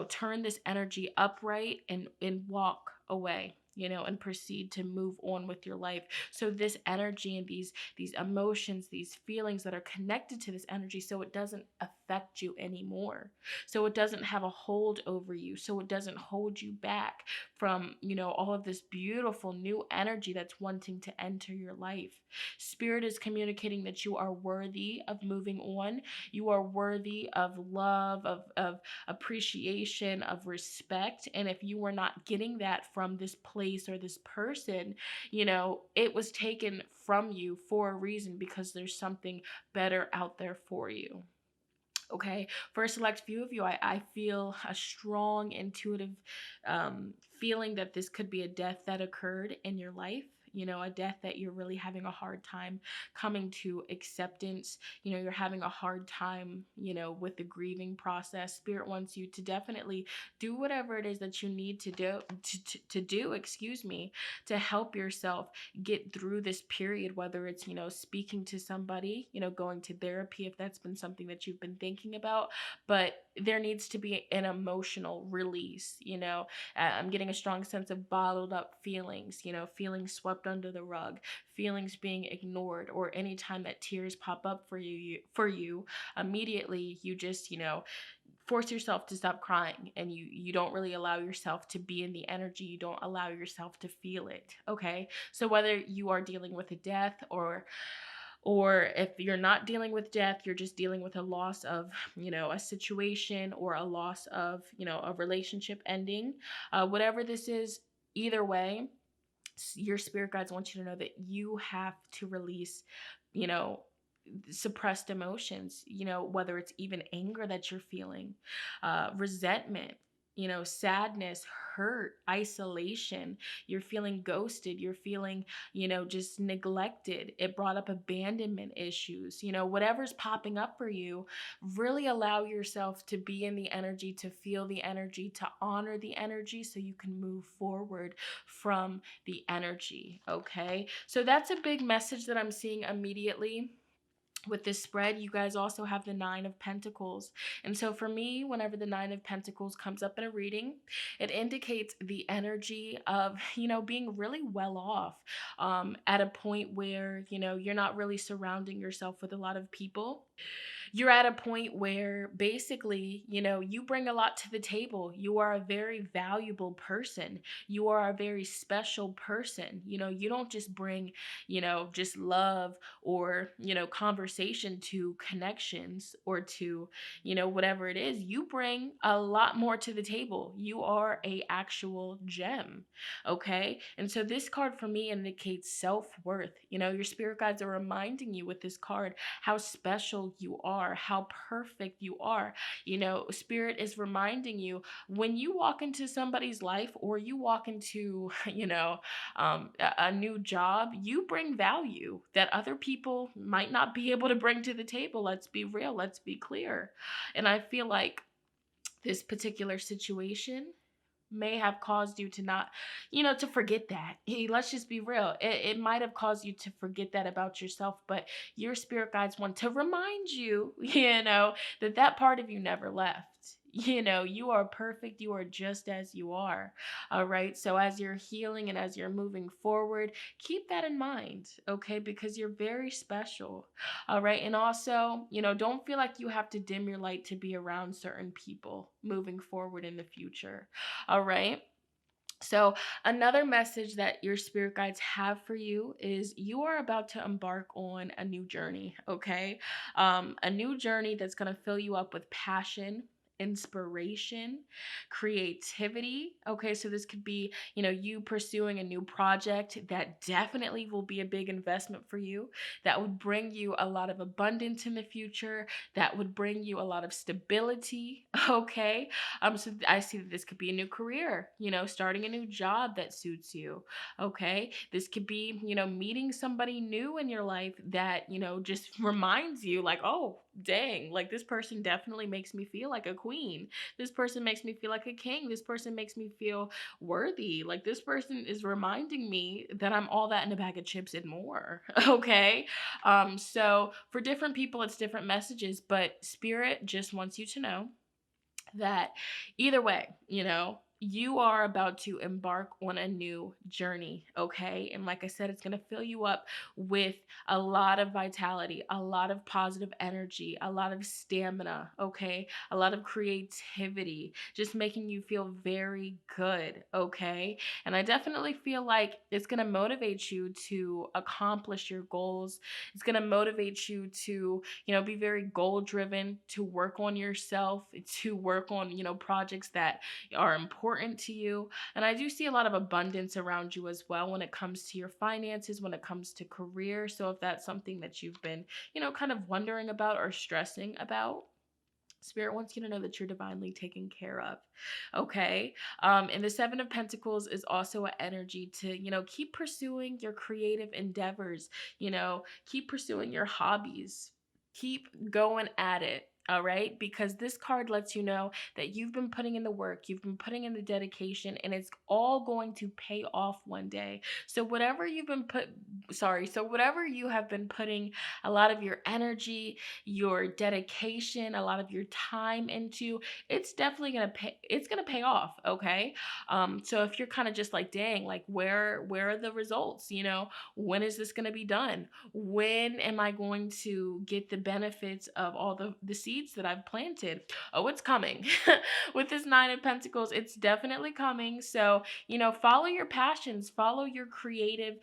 turn this energy upright and walk away, and proceed to move on with your life. So this energy and these emotions, these feelings that are connected to this energy, so it doesn't affect you anymore. So it doesn't have a hold over you. So it doesn't hold you back from, all of this beautiful new energy that's wanting to enter your life. Spirit is communicating that you are worthy of moving on. You are worthy of love, of appreciation, of respect. And if you were not getting that from this place or this person, it was taken from you for a reason, because there's something better out there for you. Okay, for a select few of you, I feel a strong intuitive feeling that this could be a death that occurred in your life. A death that you're really having a hard time coming to acceptance. You're having a hard time, with the grieving process. Spirit wants you to definitely do whatever it is that you need to do, to help yourself get through this period, whether it's, speaking to somebody, going to therapy if that's been something that you've been thinking about. But there needs to be an emotional release. I'm getting a strong sense of bottled up feelings, feelings swept under the rug, feelings being ignored, or anytime that tears pop up for you, immediately you just, force yourself to stop crying, and you don't really allow yourself to be in the energy. You don't allow yourself to feel it. Okay, so whether you are dealing with a death, or if you're not dealing with death, you're just dealing with a loss of, a situation, or a loss of, a relationship ending, whatever this is, either way, your spirit guides want you to know that you have to release, you know, suppressed emotions, whether it's even anger that you're feeling, resentment, sadness, hurt, isolation. You're feeling ghosted. You're feeling, just neglected. It brought up abandonment issues. Whatever's popping up for you, really allow yourself to be in the energy, to feel the energy, to honor the energy so you can move forward from the energy. Okay. So that's a big message that I'm seeing immediately with this spread. You guys also have the Nine of Pentacles. And so for me, whenever the Nine of Pentacles comes up in a reading, it indicates the energy of, being really well off, at a point where, you're not really surrounding yourself with a lot of people. You're at a point where basically, you bring a lot to the table. You are a very valuable person. You are a very special person. You don't just bring, just love or, conversation to connections or to, whatever it is. You bring a lot more to the table. You are a actual gem. Okay. And so this card for me indicates self-worth. Your spirit guides are reminding you with this card how special you are, how perfect you are. Spirit is reminding you when you walk into somebody's life or you walk into, a new job, you bring value that other people might not be able to bring to the table. Let's be real. Let's be clear. And I feel like this particular situation may have caused you to not, to forget that. Hey, let's just be real. It might have caused you to forget that about yourself, but your spirit guides want to remind you, that part of you never left. You are perfect. You are just as you are. All right. So as you're healing and as you're moving forward, keep that in mind. Okay. Because you're very special. All right. And also, don't feel like you have to dim your light to be around certain people moving forward in the future. All right. So another message that your spirit guides have for you is you are about to embark on a new journey. Okay. A new journey that's going to fill you up with passion, inspiration, creativity. Okay, so this could be, you pursuing a new project that definitely will be a big investment for you, that would bring you a lot of abundance in the future, that would bring you a lot of stability. Okay, so I see that this could be a new career, starting a new job that suits you. Okay, this could be, meeting somebody new in your life that, just reminds you like, oh, dang, like this person definitely makes me feel like a queen. This person makes me feel like a king. This person makes me feel worthy. Like this person is reminding me that I'm all that in a bag of chips and more. Okay. So for different people, it's different messages, but spirit just wants you to know that either way, you are about to embark on a new journey, okay? And like I said, it's going to fill you up with a lot of vitality, a lot of positive energy, a lot of stamina, okay? A lot of creativity, just making you feel very good, okay? And I definitely feel like it's going to motivate you to accomplish your goals. It's going to motivate you to, be very goal driven, to work on yourself, to work on, projects that are important to you. And I do see a lot of abundance around you as well when it comes to your finances, when it comes to career. So if that's something that you've been, kind of wondering about or stressing about, Spirit wants you to know that you're divinely taken care of. Okay. And the Seven of Pentacles is also an energy to, keep pursuing your creative endeavors, keep pursuing your hobbies, keep going at it. All right. Because this card lets you know that you've been putting in the work, you've been putting in the dedication, and it's all going to pay off one day. So whatever whatever you have been putting a lot of your energy, your dedication, a lot of your time into, it's definitely gonna pay off. Okay. So if you're kind of just like, dang, like where are the results? When is this gonna be done? When am I going to get the benefits of all the seeds seeds that I've planted. Oh, it's coming. With this Nine of Pentacles, it's definitely coming. So, follow your passions, follow your creative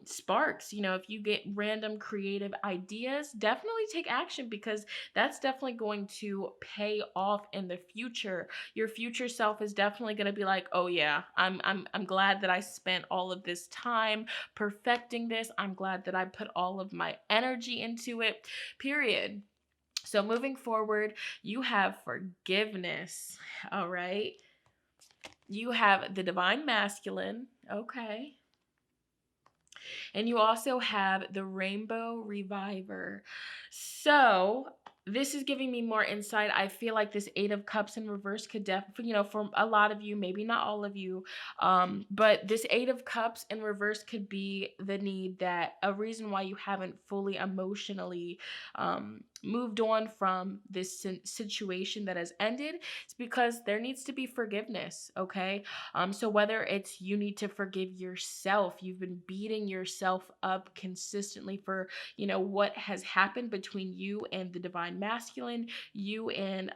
sparks. If you get random creative ideas, definitely take action, because that's definitely going to pay off in the future. Your future self is definitely going to be like, oh yeah, I'm glad that I spent all of this time perfecting this. I'm glad that I put all of my energy into it, period. So moving forward, you have forgiveness. All right. You have the divine masculine. Okay. And you also have the Rainbow Reviver. So this is giving me more insight. I feel like this Eight of Cups in reverse could definitely, for a lot of you, maybe not all of you, but this Eight of Cups in reverse could be the need, that a reason why you haven't fully emotionally moved on from this situation that has ended. It's because there needs to be forgiveness, okay? So whether it's you need to forgive yourself, you've been beating yourself up consistently for, what has happened between you and the divine masculine, you and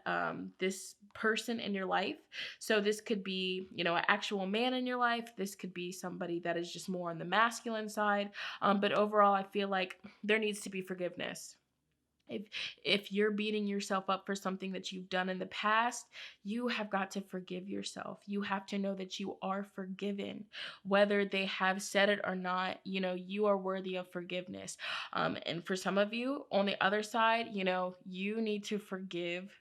this person in your life. So this could be, an actual man in your life. This could be somebody that is just more on the masculine side. But overall, I feel like there needs to be forgiveness. If you're beating yourself up for something that you've done in the past, you have got to forgive yourself. You have to know that you are forgiven, whether they have said it or not. You are worthy of forgiveness. And for some of you on the other side, you need to forgive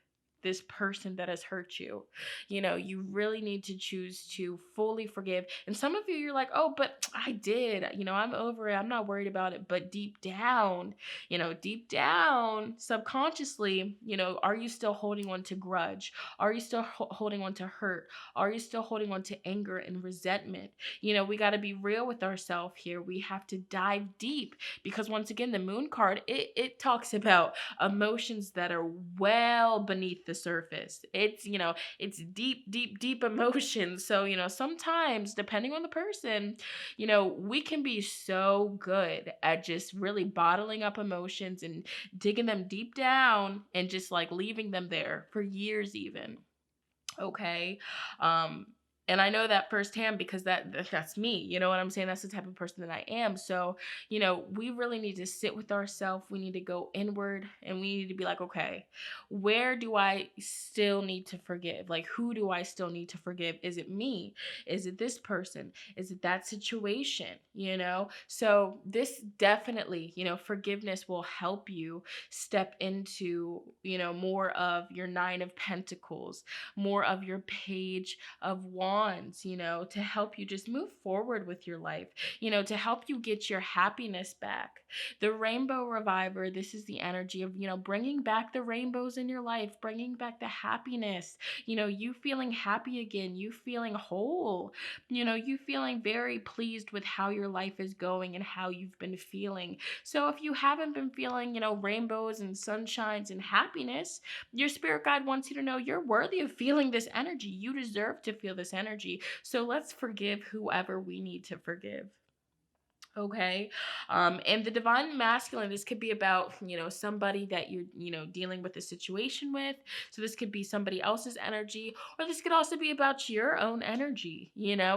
this person that has hurt you. You really need to choose to fully forgive. And some of you, you're like, oh, but I did, I'm over it, I'm not worried about it. But deep down, subconsciously, are you still holding on to grudge? Are you still holding on to hurt? Are you still holding on to anger and resentment? We got to be real with ourselves here. We have to dive deep, because once again, the moon card, it talks about emotions that are well beneath the surface. It's deep emotions. So, sometimes, depending on the person, we can be so good at just really bottling up emotions and digging them deep down and just like leaving them there for years even. Okay. And I know that firsthand, because that's me. You know what I'm saying? That's the type of person that I am. So, we really need to sit with ourselves. We need to go inward, and we need to be like, okay, where do I still need to forgive? Like, who do I still need to forgive? Is it me? Is it this person? Is it that situation? So this definitely, forgiveness will help you step into, more of your Nine of Pentacles, more of your Page of Wands, to help you just move forward with your life, to help you get your happiness back. The Rainbow Reviver, this is the energy of, bringing back the rainbows in your life, bringing back the happiness, you feeling happy again, you feeling whole, you feeling very pleased with how your life is going and how you've been feeling. So if you haven't been feeling, rainbows and sunshines and happiness, your spirit guide wants you to know you're worthy of feeling this energy. You deserve to feel this energy. So let's forgive whoever we need to forgive. Okay. And the divine masculine, this could be about, somebody that you're, dealing with a situation with. So this could be somebody else's energy, or this could also be about your own energy,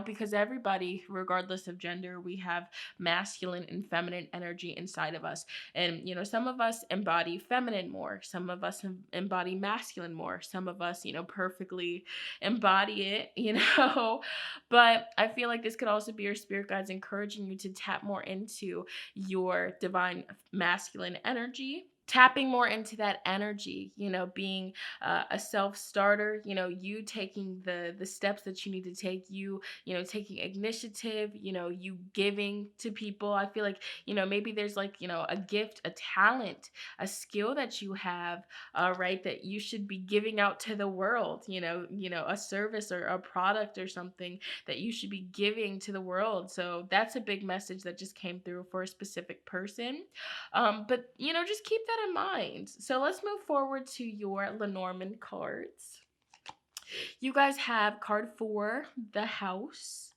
because everybody, regardless of gender, we have masculine and feminine energy inside of us. And, some of us embody feminine more. Some of us embody masculine more. Some of us, perfectly embody it, But I feel like this could also be your spirit guides encouraging you to tap more into your divine masculine energy. Tapping more into that energy, being a self-starter, you taking the steps that you need to take, taking initiative, you giving to people. I feel like, maybe there's like, a gift, a talent, a skill that you have, right, that you should be giving out to the world, a service or a product or something that you should be giving to the world. So that's a big message that just came through for a specific person. But, just keep that in mind. So let's move forward to your Lenormand cards. You guys have card 4, the House.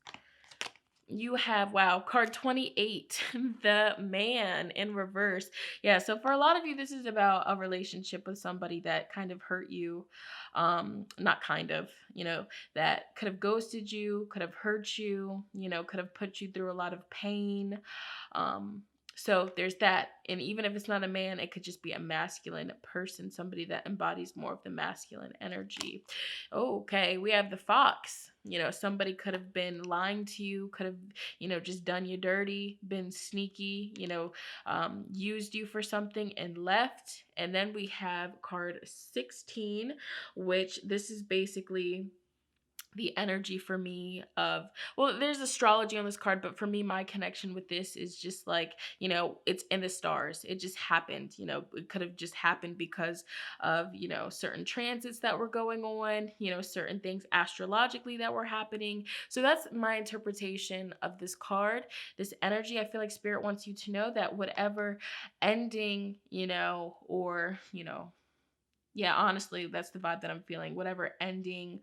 you have, wow, card 28, the man in reverse. Yeah, so for a lot of you, this is about a relationship with somebody that kind of hurt you. Not kind of, that could have ghosted you, could have hurt you, could have put you through a lot of pain. Um, so there's that. And even if it's not a man, it could just be a masculine person, somebody that embodies more of the masculine energy. Okay, we have the fox. Somebody could have been lying to you, could have, just done you dirty, been sneaky, used you for something and left. And then we have card 16, which this is basically the energy for me of, well, there's astrology on this card, but for me, my connection with this is just like, it's in the stars. It just happened. It could have just happened because of, certain transits that were going on, certain things astrologically that were happening. So that's my interpretation of this card, this energy. I feel like spirit wants you to know that whatever ending, or, yeah, honestly, that's the vibe that I'm feeling. Whatever ending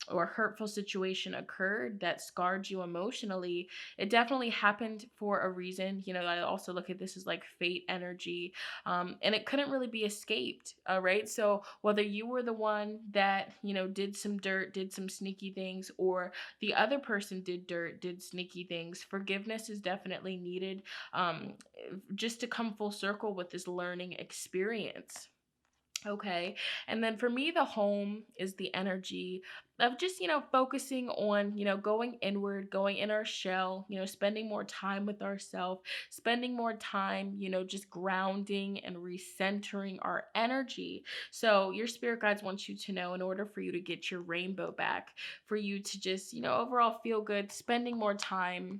or hurtful situation occurred that scarred you emotionally, it definitely happened for a reason. I also look at this as like fate energy, and it couldn't really be escaped. All right. So whether you were the one that, did some dirt, did some sneaky things, or the other person did dirt, did sneaky things, forgiveness is definitely needed, just to come full circle with this learning experience. Okay. And then for me, the home is the energy of just, focusing on, going inward, going in our shell, spending more time with ourselves, spending more time, just grounding and recentering our energy. So your spirit guides want you to know, in order for you to get your rainbow back, for you to just, overall feel good, spending more time,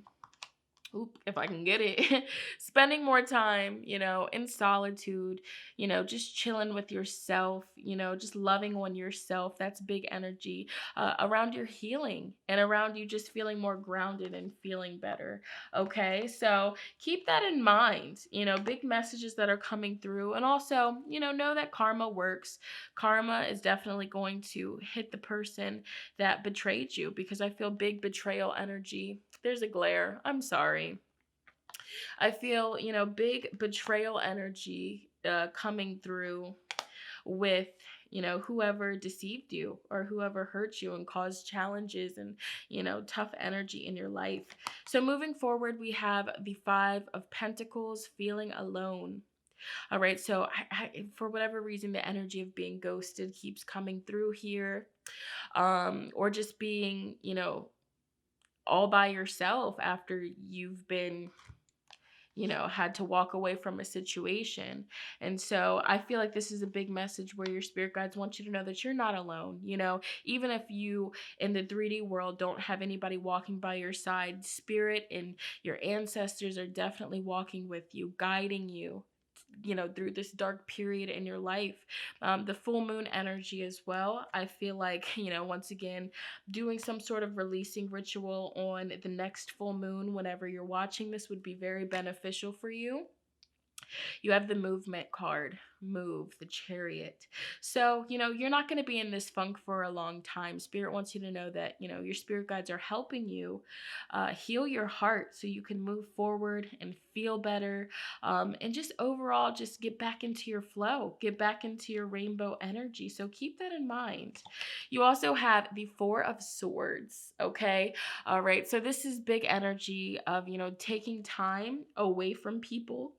if I can get it, spending more time, in solitude, just chilling with yourself, just loving on yourself. That's big energy, around your healing and around you just feeling more grounded and feeling better. Okay, so keep that in mind, big messages that are coming through. And also, know that karma works. Karma is definitely going to hit the person that betrayed you, because I feel big betrayal energy. There's a glare. I'm sorry. I feel, big betrayal energy coming through with, whoever deceived you or whoever hurt you and caused challenges and, tough energy in your life. So moving forward, we have the Five of Pentacles, feeling alone. All right. So for whatever reason, the energy of being ghosted keeps coming through here, or just being, all by yourself after you've been, had to walk away from a situation. And so I feel like this is a big message where your spirit guides want you to know that you're not alone. Even if you in the 3D world don't have anybody walking by your side, spirit and your ancestors are definitely walking with you, guiding you, through this dark period in your life. The full moon energy as well. I feel like, once again, doing some sort of releasing ritual on the next full moon, whenever you're watching this, would be very beneficial for you. You have the movement card, move, the chariot. So, you're not going to be in this funk for a long time. Spirit wants you to know that, your spirit guides are helping you heal your heart so you can move forward and feel better, and just overall just get back into your flow, get back into your rainbow energy. So keep that in mind. You also have the Four of Swords, okay? All right, so this is big energy of, taking time away from people,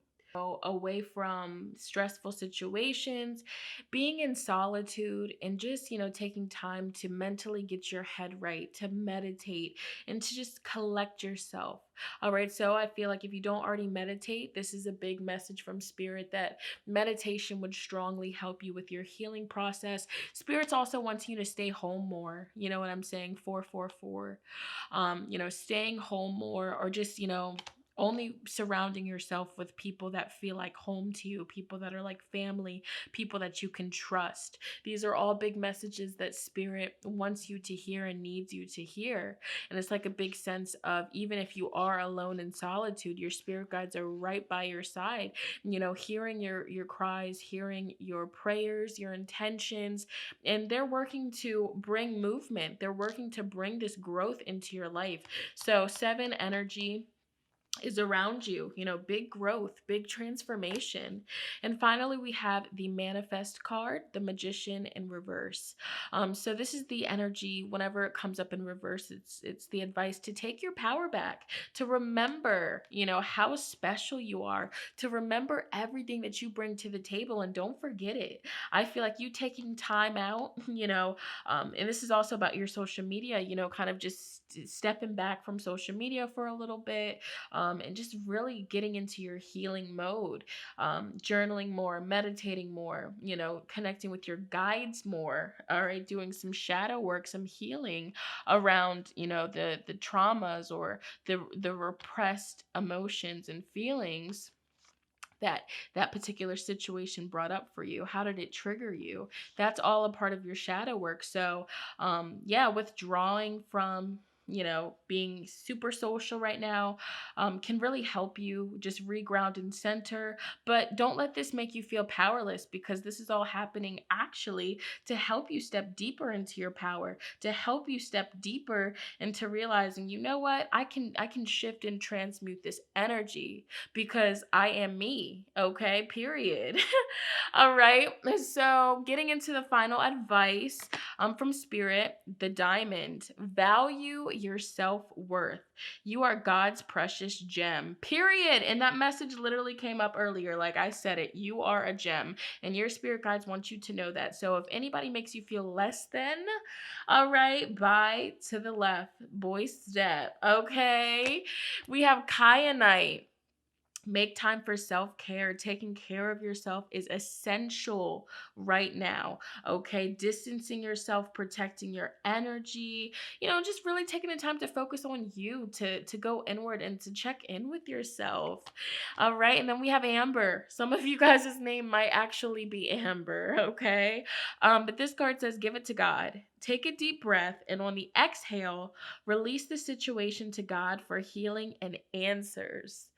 away from stressful situations, being in solitude, and just, taking time to mentally get your head right, to meditate, and to just collect yourself. All right, so I feel like if you don't already meditate, this is a big message from Spirit that meditation would strongly help you with your healing process. Spirit's also wanting you to stay home more. You know what I'm saying? 444. Staying home more, or just, only surrounding yourself with people that feel like home to you, people that are like family, people that you can trust. These are all big messages that Spirit wants you to hear and needs you to hear. And it's like a big sense of, even if you are alone in solitude, your spirit guides are right by your side, hearing your cries, hearing your prayers, your intentions, and they're working to bring movement. They're working to bring this growth into your life. So 7 energy is around you, big growth, big transformation. And finally, we have the manifest card, the magician in reverse. So this is the energy whenever it comes up in reverse. It's the advice to take your power back, to remember, how special you are, to remember everything that you bring to the table and don't forget it. I feel like you taking time out, and this is also about your social media, kind of just stepping back from social media for a little bit, and just really getting into your healing mode, journaling more, meditating more, connecting with your guides more, all right, doing some shadow work, some healing around, the traumas or the repressed emotions and feelings that that particular situation brought up for you. How did it trigger you? That's all a part of your shadow work. So yeah, withdrawing from, being super social right now, can really help you just reground and center. But don't let this make you feel powerless, because this is all happening actually to help you step deeper into your power, to help you step deeper into realizing, what, I can shift and transmute this energy because I am me, okay? Period. All right. So, getting into the final advice from Spirit, the diamond. Value your self-worth. You are God's precious gem. Period. And that message literally came up earlier. Like I said it, you are a gem, and your spirit guides want you to know that. So, if anybody makes you feel less than, all right, bye to the left. Boy step. Okay. We have Kyanite. Make time for self-care. Taking care of yourself is essential right now. Okay. Distancing yourself, protecting your energy, just really taking the time to focus on you, to go inward and to check in with yourself. All right. And then we have Amber. Some of you guys' name might actually be Amber. Okay. But this card says, give it to God. Take a deep breath, and on the exhale, release the situation to God for healing and answers.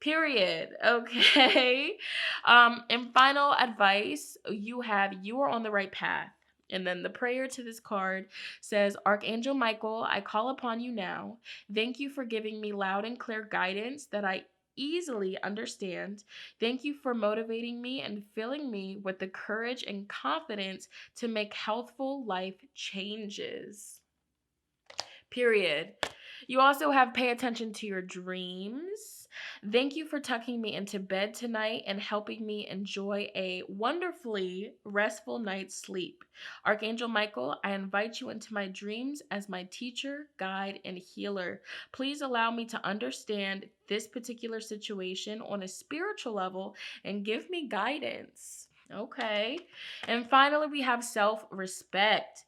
Period. Okay. And final advice, you are on the right path. And then the prayer to this card says, Archangel Michael, I call upon you now. Thank you for giving me loud and clear guidance that I easily understand. Thank you for motivating me and filling me with the courage and confidence to make healthful life changes. Period. You also have pay attention to your dreams. Thank you for tucking me into bed tonight and helping me enjoy a wonderfully restful night's sleep. Archangel Michael, I invite you into my dreams as my teacher, guide, and healer. Please allow me to understand this particular situation on a spiritual level and give me guidance. Okay. And finally, we have self-respect.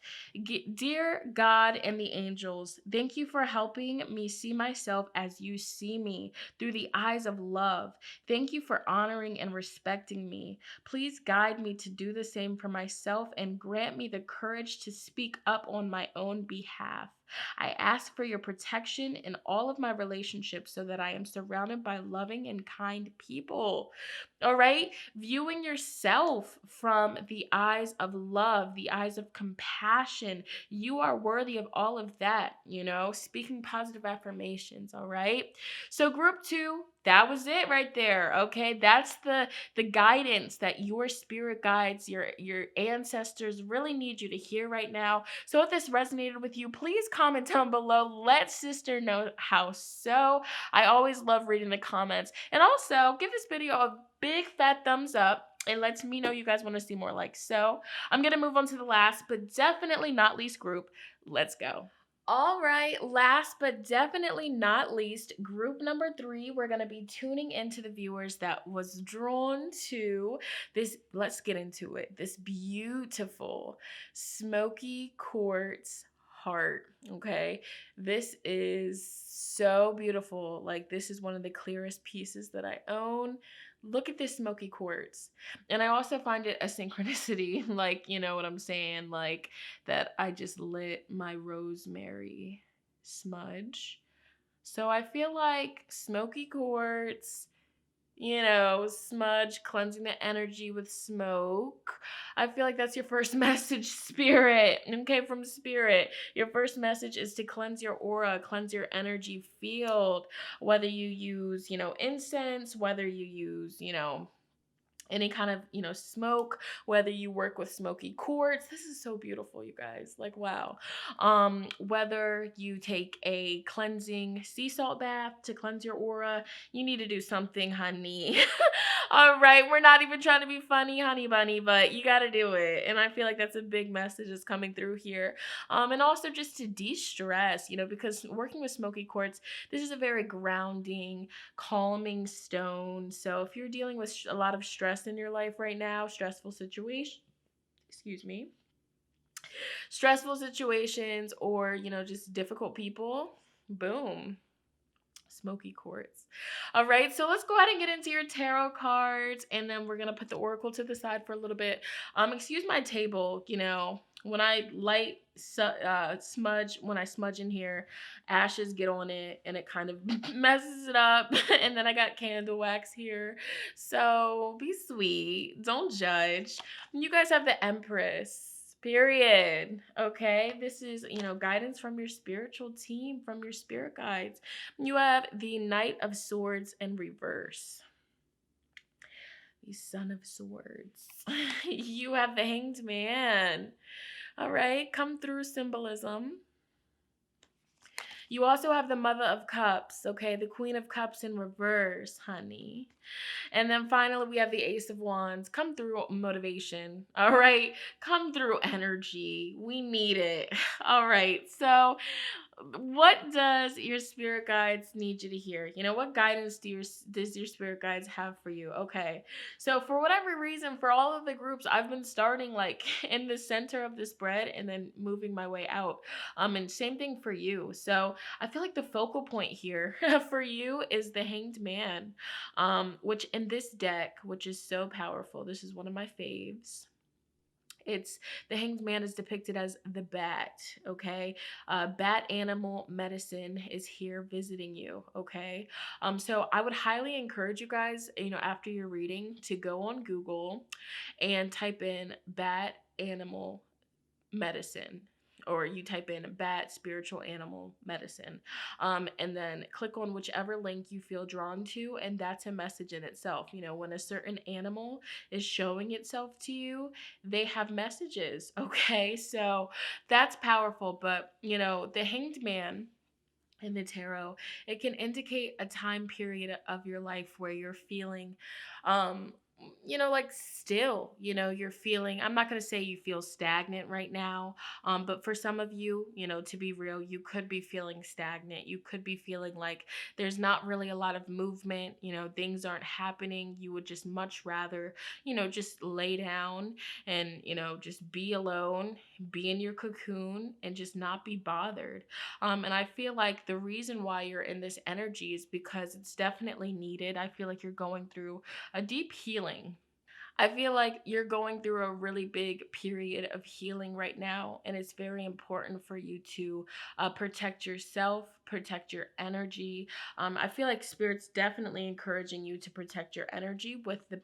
Dear God and the angels, thank you for helping me see myself as you see me, through the eyes of love. Thank you for honoring and respecting me. Please guide me to do the same for myself and grant me the courage to speak up on my own behalf. I ask for your protection in all of my relationships so that I am surrounded by loving and kind people. All right? Viewing yourself from the eyes of love, the eyes of compassion. You are worthy of all of that, speaking positive affirmations. All right? So group 2, that was it right there. Okay? That's the guidance that your spirit guides, your ancestors really need you to hear right now. So if this resonated with you, please comment down below. Let sister know how so. I always love reading the comments. And also, give this video a big fat thumbs up. It lets me know you guys want to see more like so. I'm going to move on to the last but definitely not least group. Let's go. All right, last but definitely not least, group number 3, we're going to be tuning into the viewers that was drawn to this, let's get into it, this beautiful smoky quartz heart. Okay, this is so beautiful. Like, this is one of the clearest pieces that I own. Look at this smoky quartz. And I also find it a synchronicity, like, you know what I'm saying? Like, that I just lit my rosemary smudge. So I feel like smoky quartz, you know, smudge, cleansing the energy with smoke. I feel like that's your first message, spirit. Okay, from spirit. Your first message is to cleanse your aura, cleanse your energy field. Whether you use, you know, incense, whether you use, you know, any kind of, you know, smoke, whether you work with smoky quartz. This is so beautiful, you guys. Like, wow. Whether you take a cleansing sea salt bath to cleanse your aura, you need to do something, honey. All right, we're not even trying to be funny, honey bunny, but you got to do it. And I feel like that's a big message that's coming through here. And also just to de-stress, you know, because working with smoky quartz, this is a very grounding, calming stone. So if you're dealing with a lot of stress in your life right now, stressful situation, excuse me, stressful situations, or, you know, just difficult people, boom, smoky quartz. All right, so let's go ahead and get into your tarot cards, and then we're gonna put the oracle to the side for a little bit. Excuse my table. You know, when I smudge, when I smudge in here, ashes get on it, and it kind of messes it up. And then I got candle wax here, so be sweet, don't judge. You guys have the Empress. Period. Okay, this is, you know, guidance from your spiritual team, from your spirit guides. You have the Knight of Swords in reverse. The Son of Swords. You have the Hanged Man. All right, come through symbolism. You also have the Mother of Cups, okay? The Queen of Cups in reverse, honey. And then finally, we have the Ace of Wands. Come through motivation, all right? Come through energy. We need it. All right, so what does your spirit guides need you to hear? You know, what guidance does your spirit guides have for you? Okay, so for whatever reason, for all of the groups, I've been starting like in the center of the spread and then moving my way out. And same thing for you. So I feel like the focal point here for you is the Hanged Man, which in this deck, which is so powerful, this is one of my faves. It's the Hanged Man is depicted as the bat, okay? Bat animal medicine is here visiting you, okay? So I would highly encourage you guys, you know, after your reading, to go on Google and type in bat animal medicine, or you type in bat spiritual animal medicine, and then click on whichever link you feel drawn to, and that's a message in itself. You know, when a certain animal is showing itself to you, they have messages. Okay, so that's powerful. But you know, the Hanged Man in the tarot, it can indicate a time period of your life where you're feeling you know, like still, you know, you're feeling, I'm not going to say you feel stagnant right now, but for some of you, you know, to be real, you could be feeling stagnant. You could be feeling like there's not really a lot of movement, you know, things aren't happening. You would just much rather, you know, just lay down and, you know, just be alone, be in your cocoon, and just not be bothered. And I feel like the reason why you're in this energy is because it's definitely needed. I feel like you're going through a deep healing. I feel like you're going through a really big period of healing right now, and it's very important for you to protect yourself, protect your energy. I feel like Spirit's definitely encouraging you to protect your energy with the.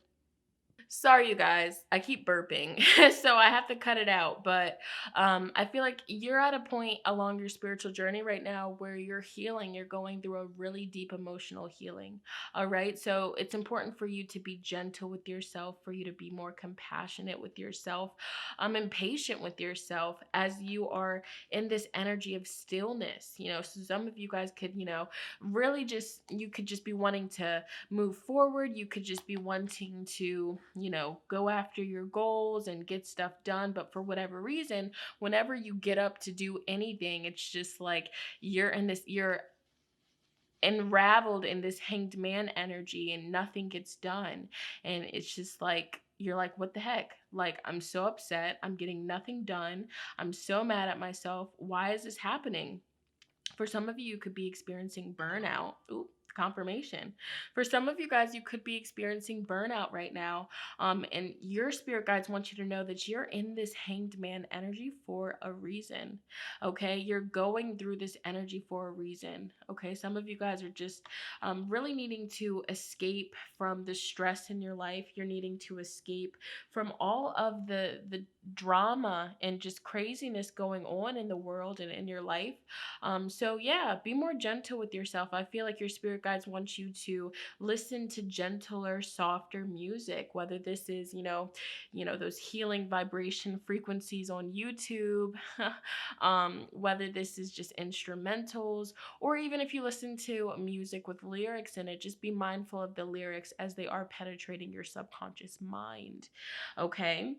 Sorry, you guys. I keep burping, so I have to cut it out. But I feel like you're at a point along your spiritual journey right now where you're healing. You're going through a really deep emotional healing. All right. So it's important for you to be gentle with yourself, for you to be more compassionate with yourself, and patient with yourself as you are in this energy of stillness. You know, so some of you guys could, you know, really just, you could just be wanting to move forward. You could just be wanting to, you know, go after your goals and get stuff done. But for whatever reason, whenever you get up to do anything, it's just like you're unraveled in this Hanged Man energy and nothing gets done. And it's just like, you're like, what the heck? Like, I'm so upset. I'm getting nothing done. I'm so mad at myself. Why is this happening? For some of you, you could be experiencing burnout. Ooh, confirmation. For some of you guys, you could be experiencing burnout right now. And your spirit guides want you to know that you're in this hanged man energy for a reason. Okay, you're going through this energy for a reason. Okay, some of you guys are just really needing to escape from the stress in your life. You're needing to escape from all of the drama and just craziness going on in the world and in your life. So yeah, be more gentle with yourself. I feel like your spirit guides want you to listen to gentler, softer music, whether this is, those healing vibration frequencies on YouTube, whether this is just instrumentals, or even if you listen to music with lyrics in it, just be mindful of the lyrics as they are penetrating your subconscious mind. Okay?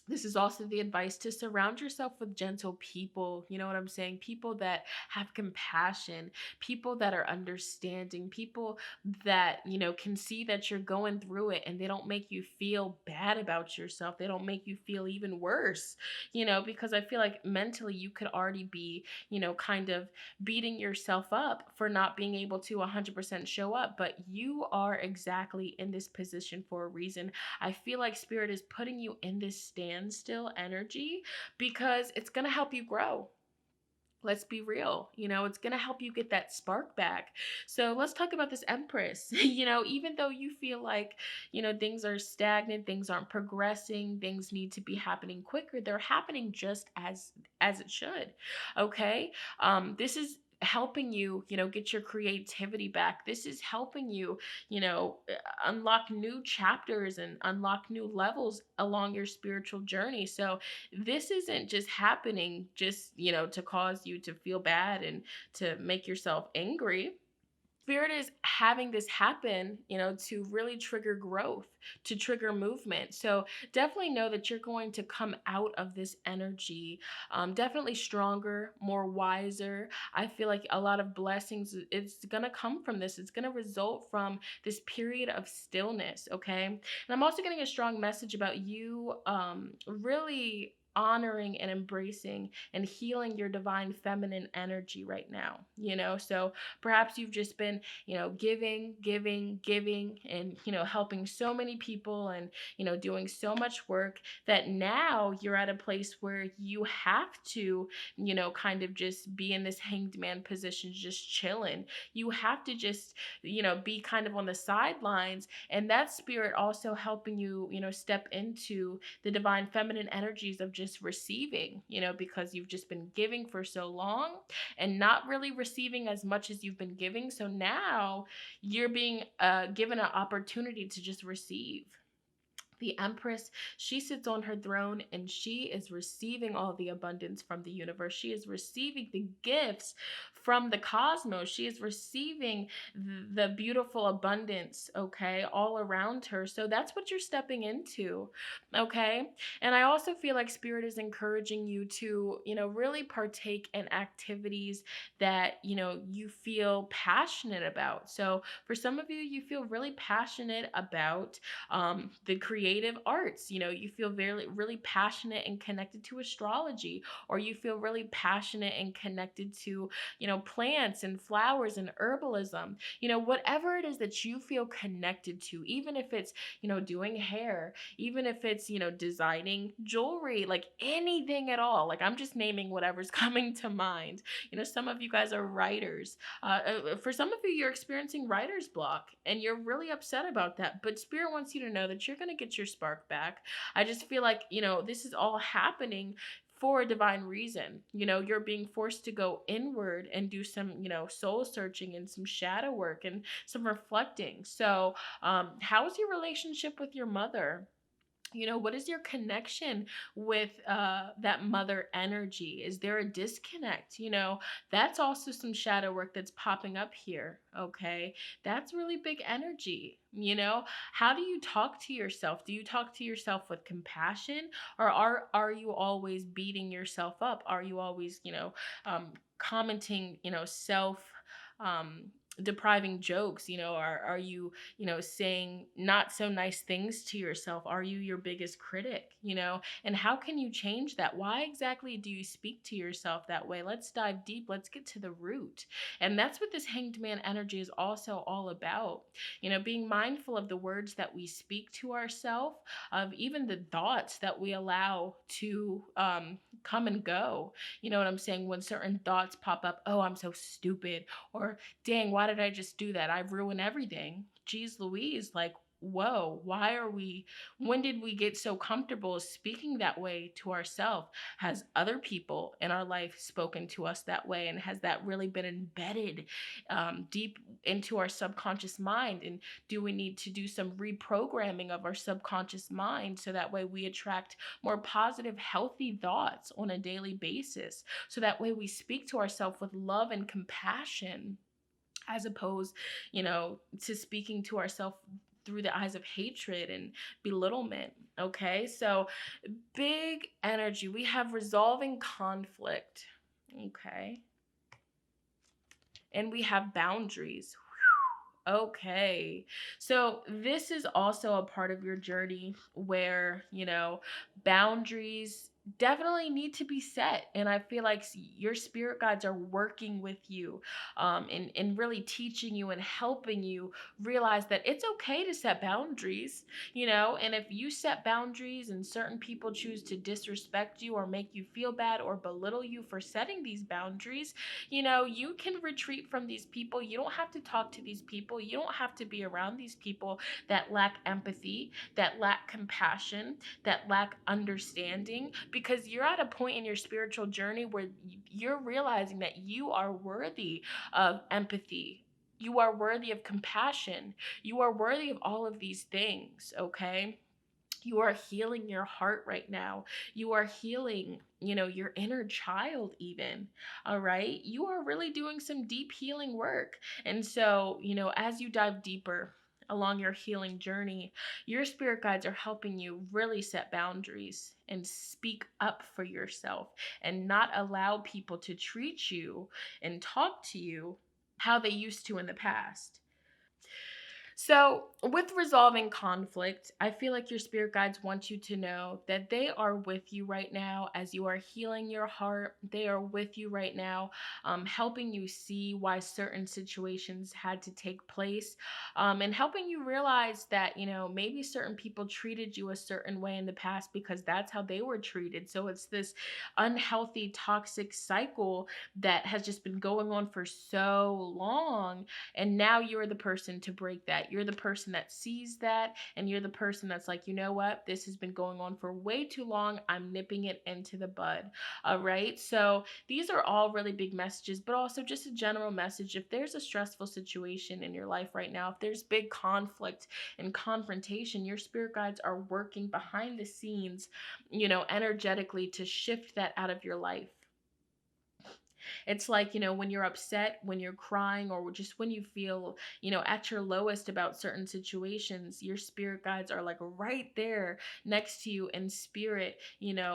This is also the advice to surround yourself with gentle people. You know what I'm saying? People that have compassion, people that are understanding, people that, can see that you're going through it and they don't make you feel bad about yourself. They don't make you feel even worse, because I feel like mentally you could already be, kind of beating yourself up for not being able to 100% show up. But you are exactly in this position for a reason. I feel like spirit is putting you in this standstill energy because it's going to help you grow. Let's be real. It's going to help you get that spark back. So let's talk about this Empress. Even though you feel like, things are stagnant, things aren't progressing, things need to be happening quicker, they're happening just as it should. Okay? This is helping you, get your creativity back. This is helping you, unlock new chapters and unlock new levels along your spiritual journey. So this isn't just happening just, to cause you to feel bad and to make yourself angry. Spirit is having this happen, to really trigger growth, to trigger movement. So definitely know that you're going to come out of this energy definitely stronger, more wiser. I feel like a lot of blessings, it's going to come from this. It's going to result from this period of stillness, okay? And I'm also getting a strong message about you really honoring and embracing and healing your divine feminine energy right now, so perhaps you've just been, giving and, helping so many people and, doing so much work that now you're at a place where you have to, kind of just be in this hanged man position, just chilling. You have to just, be kind of on the sidelines. And that spirit also helping you, step into the divine feminine energies of just receiving, because you've just been giving for so long and not really receiving as much as you've been giving. So now you're being given an opportunity to just receive. The Empress, she sits on her throne and she is receiving all the abundance from the universe. She is receiving the gifts from the cosmos. She is receiving the beautiful abundance, okay, all around her. So that's what you're stepping into, okay? And I also feel like Spirit is encouraging you to, really partake in activities that, you feel passionate about. So for some of you, you feel really passionate about the creative arts. You feel really passionate and connected to astrology, or you feel really passionate and connected to, plants and flowers and herbalism. Whatever it is that you feel connected to, even if it's, doing hair, even if it's, designing jewelry, like anything at all. Like, I'm just naming whatever's coming to mind. Some of you guys are writers. For some of you, you're experiencing writer's block and you're really upset about that. But Spirit wants you to know that you're going to get your spark back. I just feel like, this is all happening for a divine reason. You're being forced to go inward and do some, soul searching and some shadow work and some reflecting. So, how's your relationship with your mother? What is your connection with that mother energy? Is there a disconnect? That's also some shadow work that's popping up here, okay? That's really big energy. How do you talk to yourself? Do you talk to yourself with compassion, or are you always beating yourself up? Are you always, commenting, self depriving jokes? Are you, saying not so nice things to yourself? Are you your biggest critic? And how can you change that? Why exactly do you speak to yourself that way? Let's dive deep. Let's get to the root. And that's what this hanged man energy is also all about. Being mindful of the words that we speak to ourselves, of even the thoughts that we allow to come and go. You know what I'm saying? When certain thoughts pop up, oh, I'm so stupid, or dang, why did I just do that? I've ruined everything. Jeez Louise, like, whoa, when did we get so comfortable speaking that way to ourselves? Has other people in our life spoken to us that way? And has that really been embedded deep into our subconscious mind? And do we need to do some reprogramming of our subconscious mind so that way we attract more positive, healthy thoughts on a daily basis? So that way we speak to ourselves with love and compassion, as opposed, to speaking to ourselves through the eyes of hatred and belittlement. Okay, so big energy. We have resolving conflict. Okay, and we have boundaries. Okay. So this is also a part of your journey where, boundaries definitely need to be set. And I feel like your spirit guides are working with you, and really teaching you and helping you realize that it's okay to set boundaries, and if you set boundaries and certain people choose to disrespect you or make you feel bad or belittle you for setting these boundaries, you can retreat from these people. You don't have to talk to these people. You don't have to be around these people that lack empathy, that lack compassion, that lack understanding, because you're at a point in your spiritual journey where you're realizing that you are worthy of empathy. You are worthy of compassion. You are worthy of all of these things, okay? You are healing your heart right now. You are healing, your inner child, even. All right. You are really doing some deep healing work. And so, as you dive deeper along your healing journey, your spirit guides are helping you really set boundaries and speak up for yourself and not allow people to treat you and talk to you how they used to in the past. So, with resolving conflict, I feel like your spirit guides want you to know that they are with you right now as you are healing your heart. They are with you right now, helping you see why certain situations had to take place, and helping you realize that, maybe certain people treated you a certain way in the past because that's how they were treated. So, it's this unhealthy, toxic cycle that has just been going on for so long, and now you're the person to break that. You're the person that sees that, and you're the person that's like, you know what? This has been going on for way too long. I'm nipping it into the bud. All right. So these are all really big messages, but also just a general message. If there's a stressful situation in your life right now, if there's big conflict and confrontation, your spirit guides are working behind the scenes, energetically to shift that out of your life. It's like, when you're upset, when you're crying, or just when you feel, at your lowest about certain situations, your spirit guides are like right there next to you in spirit,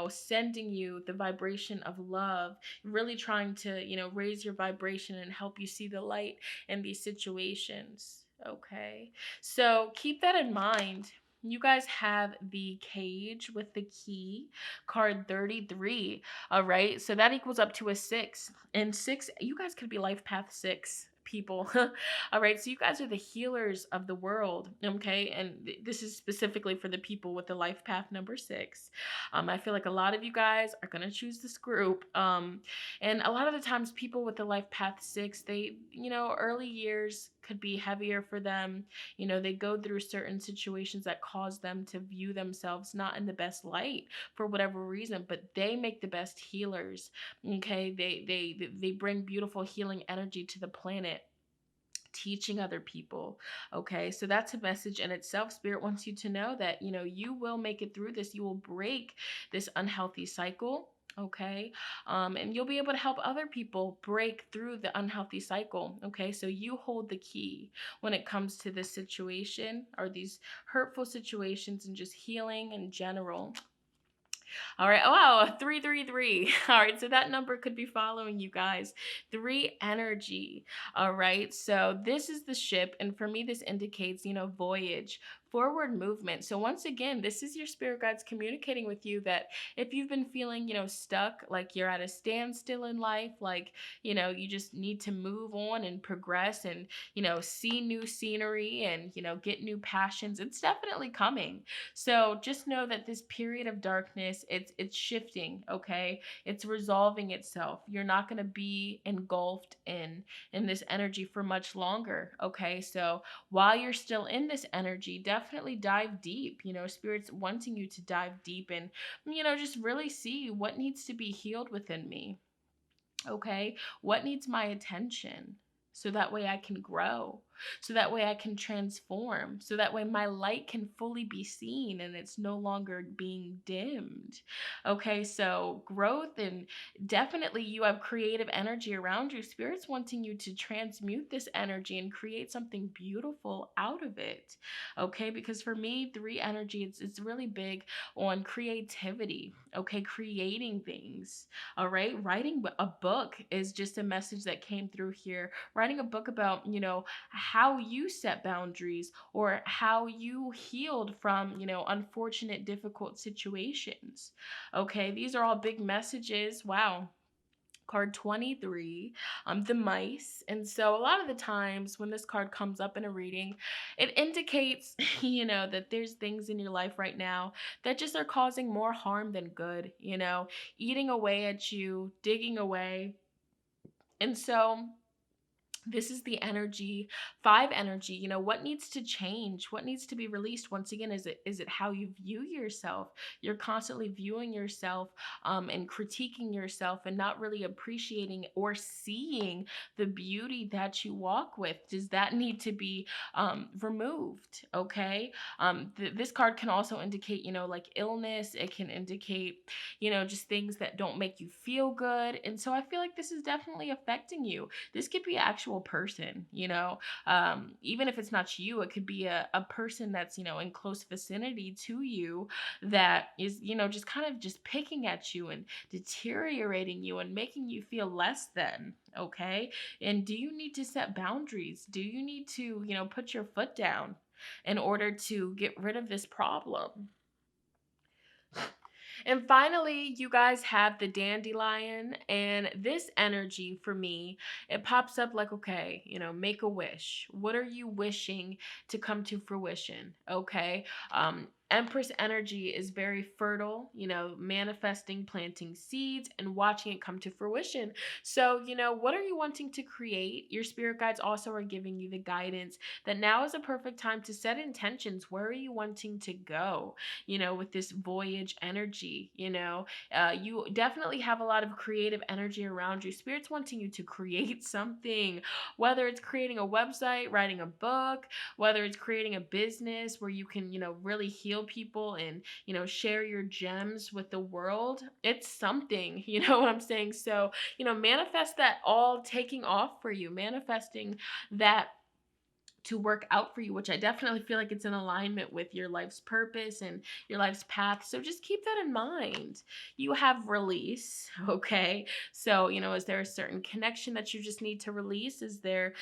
sending you the vibration of love, really trying to, raise your vibration and help you see the light in these situations. Okay. So keep that in mind. You guys have the cage with the key, card 33. All right. So that equals up to a 6. And 6, you guys could be life path 6 people. All right. So you guys are the healers of the world. Okay. And this is specifically for the people with the life path number 6. I feel like a lot of you guys are going to choose this group. And a lot of the times people with the life path 6, they, early years could be heavier for them. They go through certain situations that cause them to view themselves not in the best light for whatever reason, but they make the best healers. Okay, they bring beautiful healing energy to the planet, teaching other people. Okay, so that's a message in itself. Spirit wants you to know that, you will make it through this. You will break this unhealthy cycle. Okay, and you'll be able to help other people break through the unhealthy cycle. Okay, so you hold the key when it comes to this situation or these hurtful situations and just healing in general. All right. Oh, wow. 333. All right. So that number could be following you guys. 3 energy. All right. So this is the ship. And for me, this indicates, voyage, forward movement. So once again, this is your spirit guides communicating with you that if you've been feeling, stuck, like you're at a standstill in life, like, you just need to move on and progress and, see new scenery and, get new passions, it's definitely coming. So just know that this period of darkness, it's shifting, okay? It's resolving itself. You're not going to be engulfed in this energy for much longer, okay? So while you're still in this energy, definitely dive deep. Spirit's wanting you to dive deep and, just really see what needs to be healed within me, okay? What needs my attention? So that way I can grow, so that way I can transform, so that way my light can fully be seen and it's no longer being dimmed. Okay, so growth, and definitely you have creative energy around you. Spirit's wanting you to transmute this energy and create something beautiful out of it. Okay, because for me, 3 energy, it's really big on creativity, okay, creating things. All right, writing a book is just a message that came through here. Writing a book about, how you set boundaries or how you healed from, unfortunate, difficult situations. Okay, these are all big messages. Wow. Card 23, the mice. And so a lot of the times when this card comes up in a reading, it indicates, that there's things in your life right now that just are causing more harm than good, eating away at you, digging away. And so this is the energy, 5 energy. What needs to change? What needs to be released? Once again, is it how you view yourself? You're constantly viewing yourself and critiquing yourself and not really appreciating or seeing the beauty that you walk with. Does that need to be removed? Okay. This card can also indicate, like illness. It can indicate, just things that don't make you feel good. And so I feel like this is definitely affecting you. This could be an actual person, even if it's not you, it could be a person that's, in close vicinity to you that is, just kind of just picking at you and deteriorating you and making you feel less than, okay? And do you need to set boundaries? Do you need to, put your foot down in order to get rid of this problem? And finally, you guys have the dandelion, and this energy for me, it pops up like, okay, make a wish. What are you wishing to come to fruition? Okay. Empress energy is very fertile, manifesting, planting seeds, and watching it come to fruition. So, what are you wanting to create? Your spirit guides also are giving you the guidance that now is a perfect time to set intentions. Where are you wanting to go? With this voyage energy, you definitely have a lot of creative energy around you. Spirit's wanting you to create something, whether it's creating a website, writing a book, whether it's creating a business where you can, really heal people and, share your gems with the world. It's something, you know what I'm saying? So, manifest that all taking off for you, manifesting that to work out for you, which I definitely feel like it's in alignment with your life's purpose and your life's path. So just keep that in mind. You have release, okay? So, is there a certain connection that you just need to release? Is there,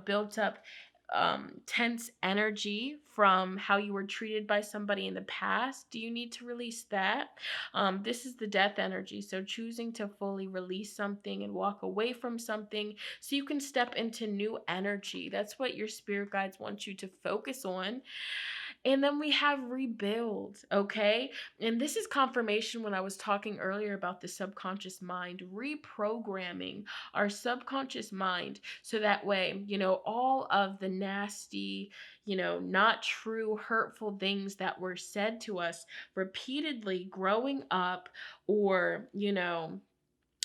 built up tense energy from how you were treated by somebody in the past? Do you need to release that? This is the death energy. So choosing to fully release something and walk away from something so you can step into new energy. That's what your spirit guides want you to focus on. And then we have rebuild, okay? And this is confirmation when I was talking earlier about the subconscious mind, reprogramming our subconscious mind so that way, all of the nasty, not true, hurtful things that were said to us repeatedly growing up or,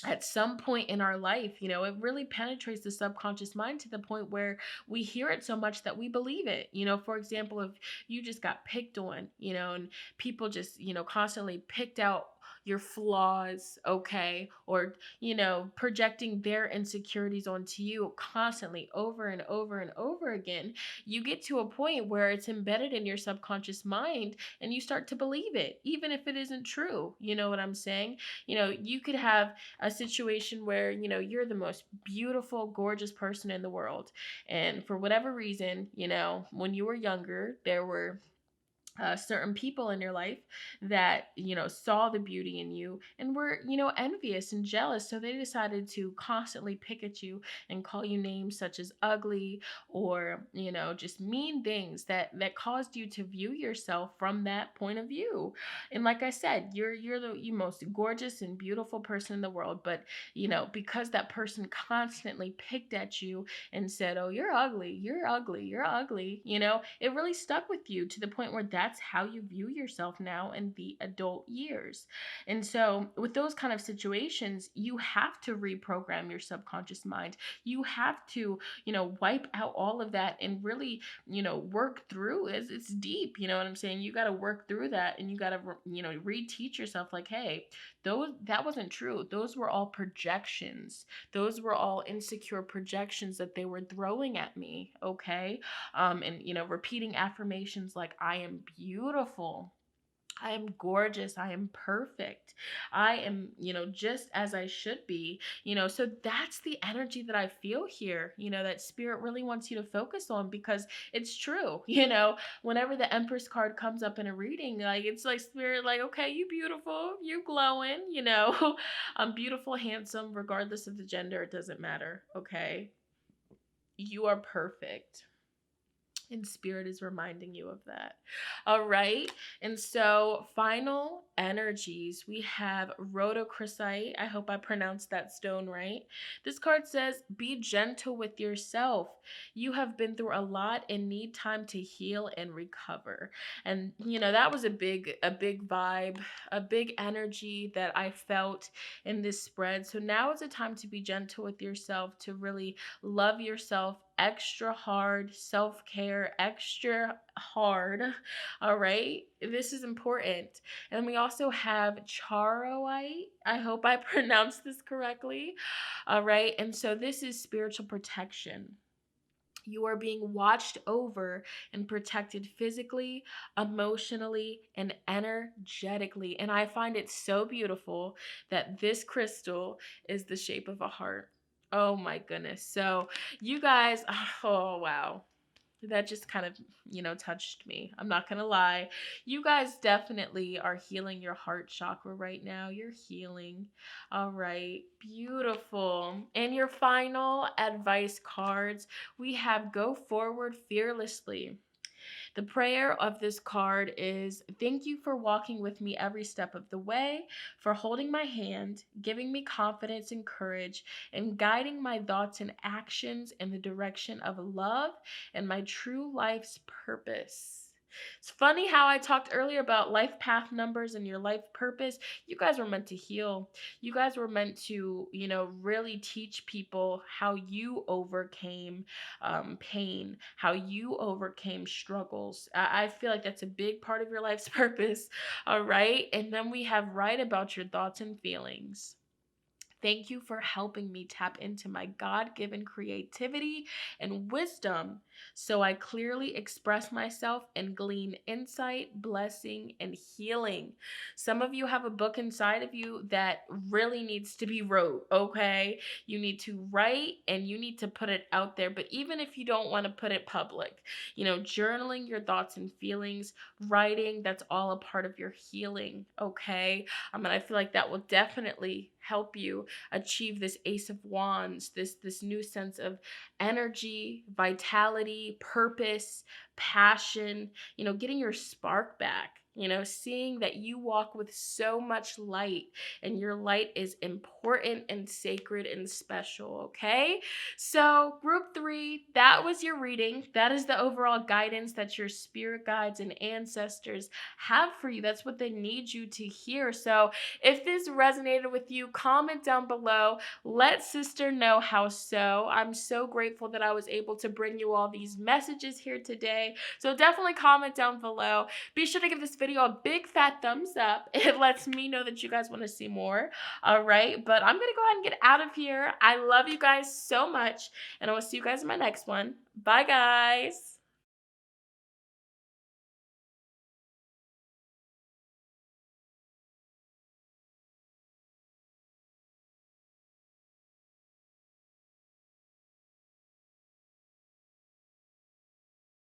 at some point in our life, it really penetrates the subconscious mind to the point where we hear it so much that we believe it. For example, if you just got picked on, and people just, constantly picked out your flaws, okay? Or, projecting their insecurities onto you constantly over and over and over again, you get to a point where it's embedded in your subconscious mind and you start to believe it, even if it isn't true. You know what I'm saying? You could have a situation where, you're the most beautiful, gorgeous person in the world. And for whatever reason, when you were younger, there were certain people in your life that saw the beauty in you and were envious and jealous, so they decided to constantly pick at you and call you names such as ugly, or just mean things that caused you to view yourself from that point of view. And like I said, you're the most gorgeous and beautiful person in the world, but because that person constantly picked at you and said, oh, you're ugly, you're ugly, you're ugly, it really stuck with you to the point where that's how you view yourself now in the adult years. And so with those kind of situations, you have to reprogram your subconscious mind. You have to, wipe out all of that and really, work through it. It's deep, you know what I'm saying? You got to work through that, and you got to, reteach yourself like, hey, that wasn't true. Those were all projections. Those were all insecure projections that they were throwing at me, okay? And repeating affirmations like, I am beautiful, I am gorgeous, I am perfect, I am, just as I should be, so that's the energy that I feel here, that spirit really wants you to focus on, because it's true. Whenever the Empress card comes up in a reading, like, it's like spirit, like, okay, you beautiful, you glowing, I'm beautiful, handsome, regardless of the gender, it doesn't matter, okay? You are perfect. And spirit is reminding you of that. All right. And so final energies, we have rhodochrosite. I hope I pronounced that stone right. This card says, be gentle with yourself. You have been through a lot and need time to heal and recover. And that was a big vibe, a big energy that I felt in this spread. So now is a time to be gentle with yourself, to really love yourself extra hard, self-care extra hard. All right, this is important. And we also have charoite. I hope I pronounced this correctly. All right, and so this is spiritual protection. You are being watched over and protected physically, emotionally, and energetically. And I find it so beautiful that this crystal is the shape of a heart. Oh my goodness. So you guys, oh wow. That just kind of, touched me. I'm not going to lie. You guys definitely are healing your heart chakra right now. You're healing. All right. Beautiful. And your final advice cards, we have go forward fearlessly. The prayer of this card is, thank you for walking with me every step of the way, for holding my hand, giving me confidence and courage, and guiding my thoughts and actions in the direction of love and my true life's purpose. It's funny how I talked earlier about life path numbers and your life purpose. You guys were meant to heal. You guys were meant to, really teach people how you overcame pain, how you overcame struggles. I feel like that's a big part of your life's purpose. All right. And then we have write about your thoughts and feelings. Thank you for helping me tap into my God-given creativity and wisdom so I clearly express myself and glean insight, blessing, and healing. Some of you have a book inside of you that really needs to be wrote, okay? You need to write and you need to put it out there, but even if you don't want to put it public, journaling your thoughts and feelings, writing, that's all a part of your healing, okay? And I feel like that will definitely help you achieve this Ace of Wands, this new sense of energy, vitality, purpose, passion, getting your spark back. Seeing that you walk with so much light and your light is important and sacred and special, okay? So group 3, that was your reading. That is the overall guidance that your spirit guides and ancestors have for you. That's what they need you to hear. So if this resonated with you, comment down below. Let sister know how so. I'm so grateful that I was able to bring you all these messages here today. So definitely comment down below. Be sure to give this video video a big fat thumbs up. It lets me know that you guys want to see more. All right, but I'm going to go ahead and get out of here. I love you guys so much, and I will see you guys in my next one. Bye, guys.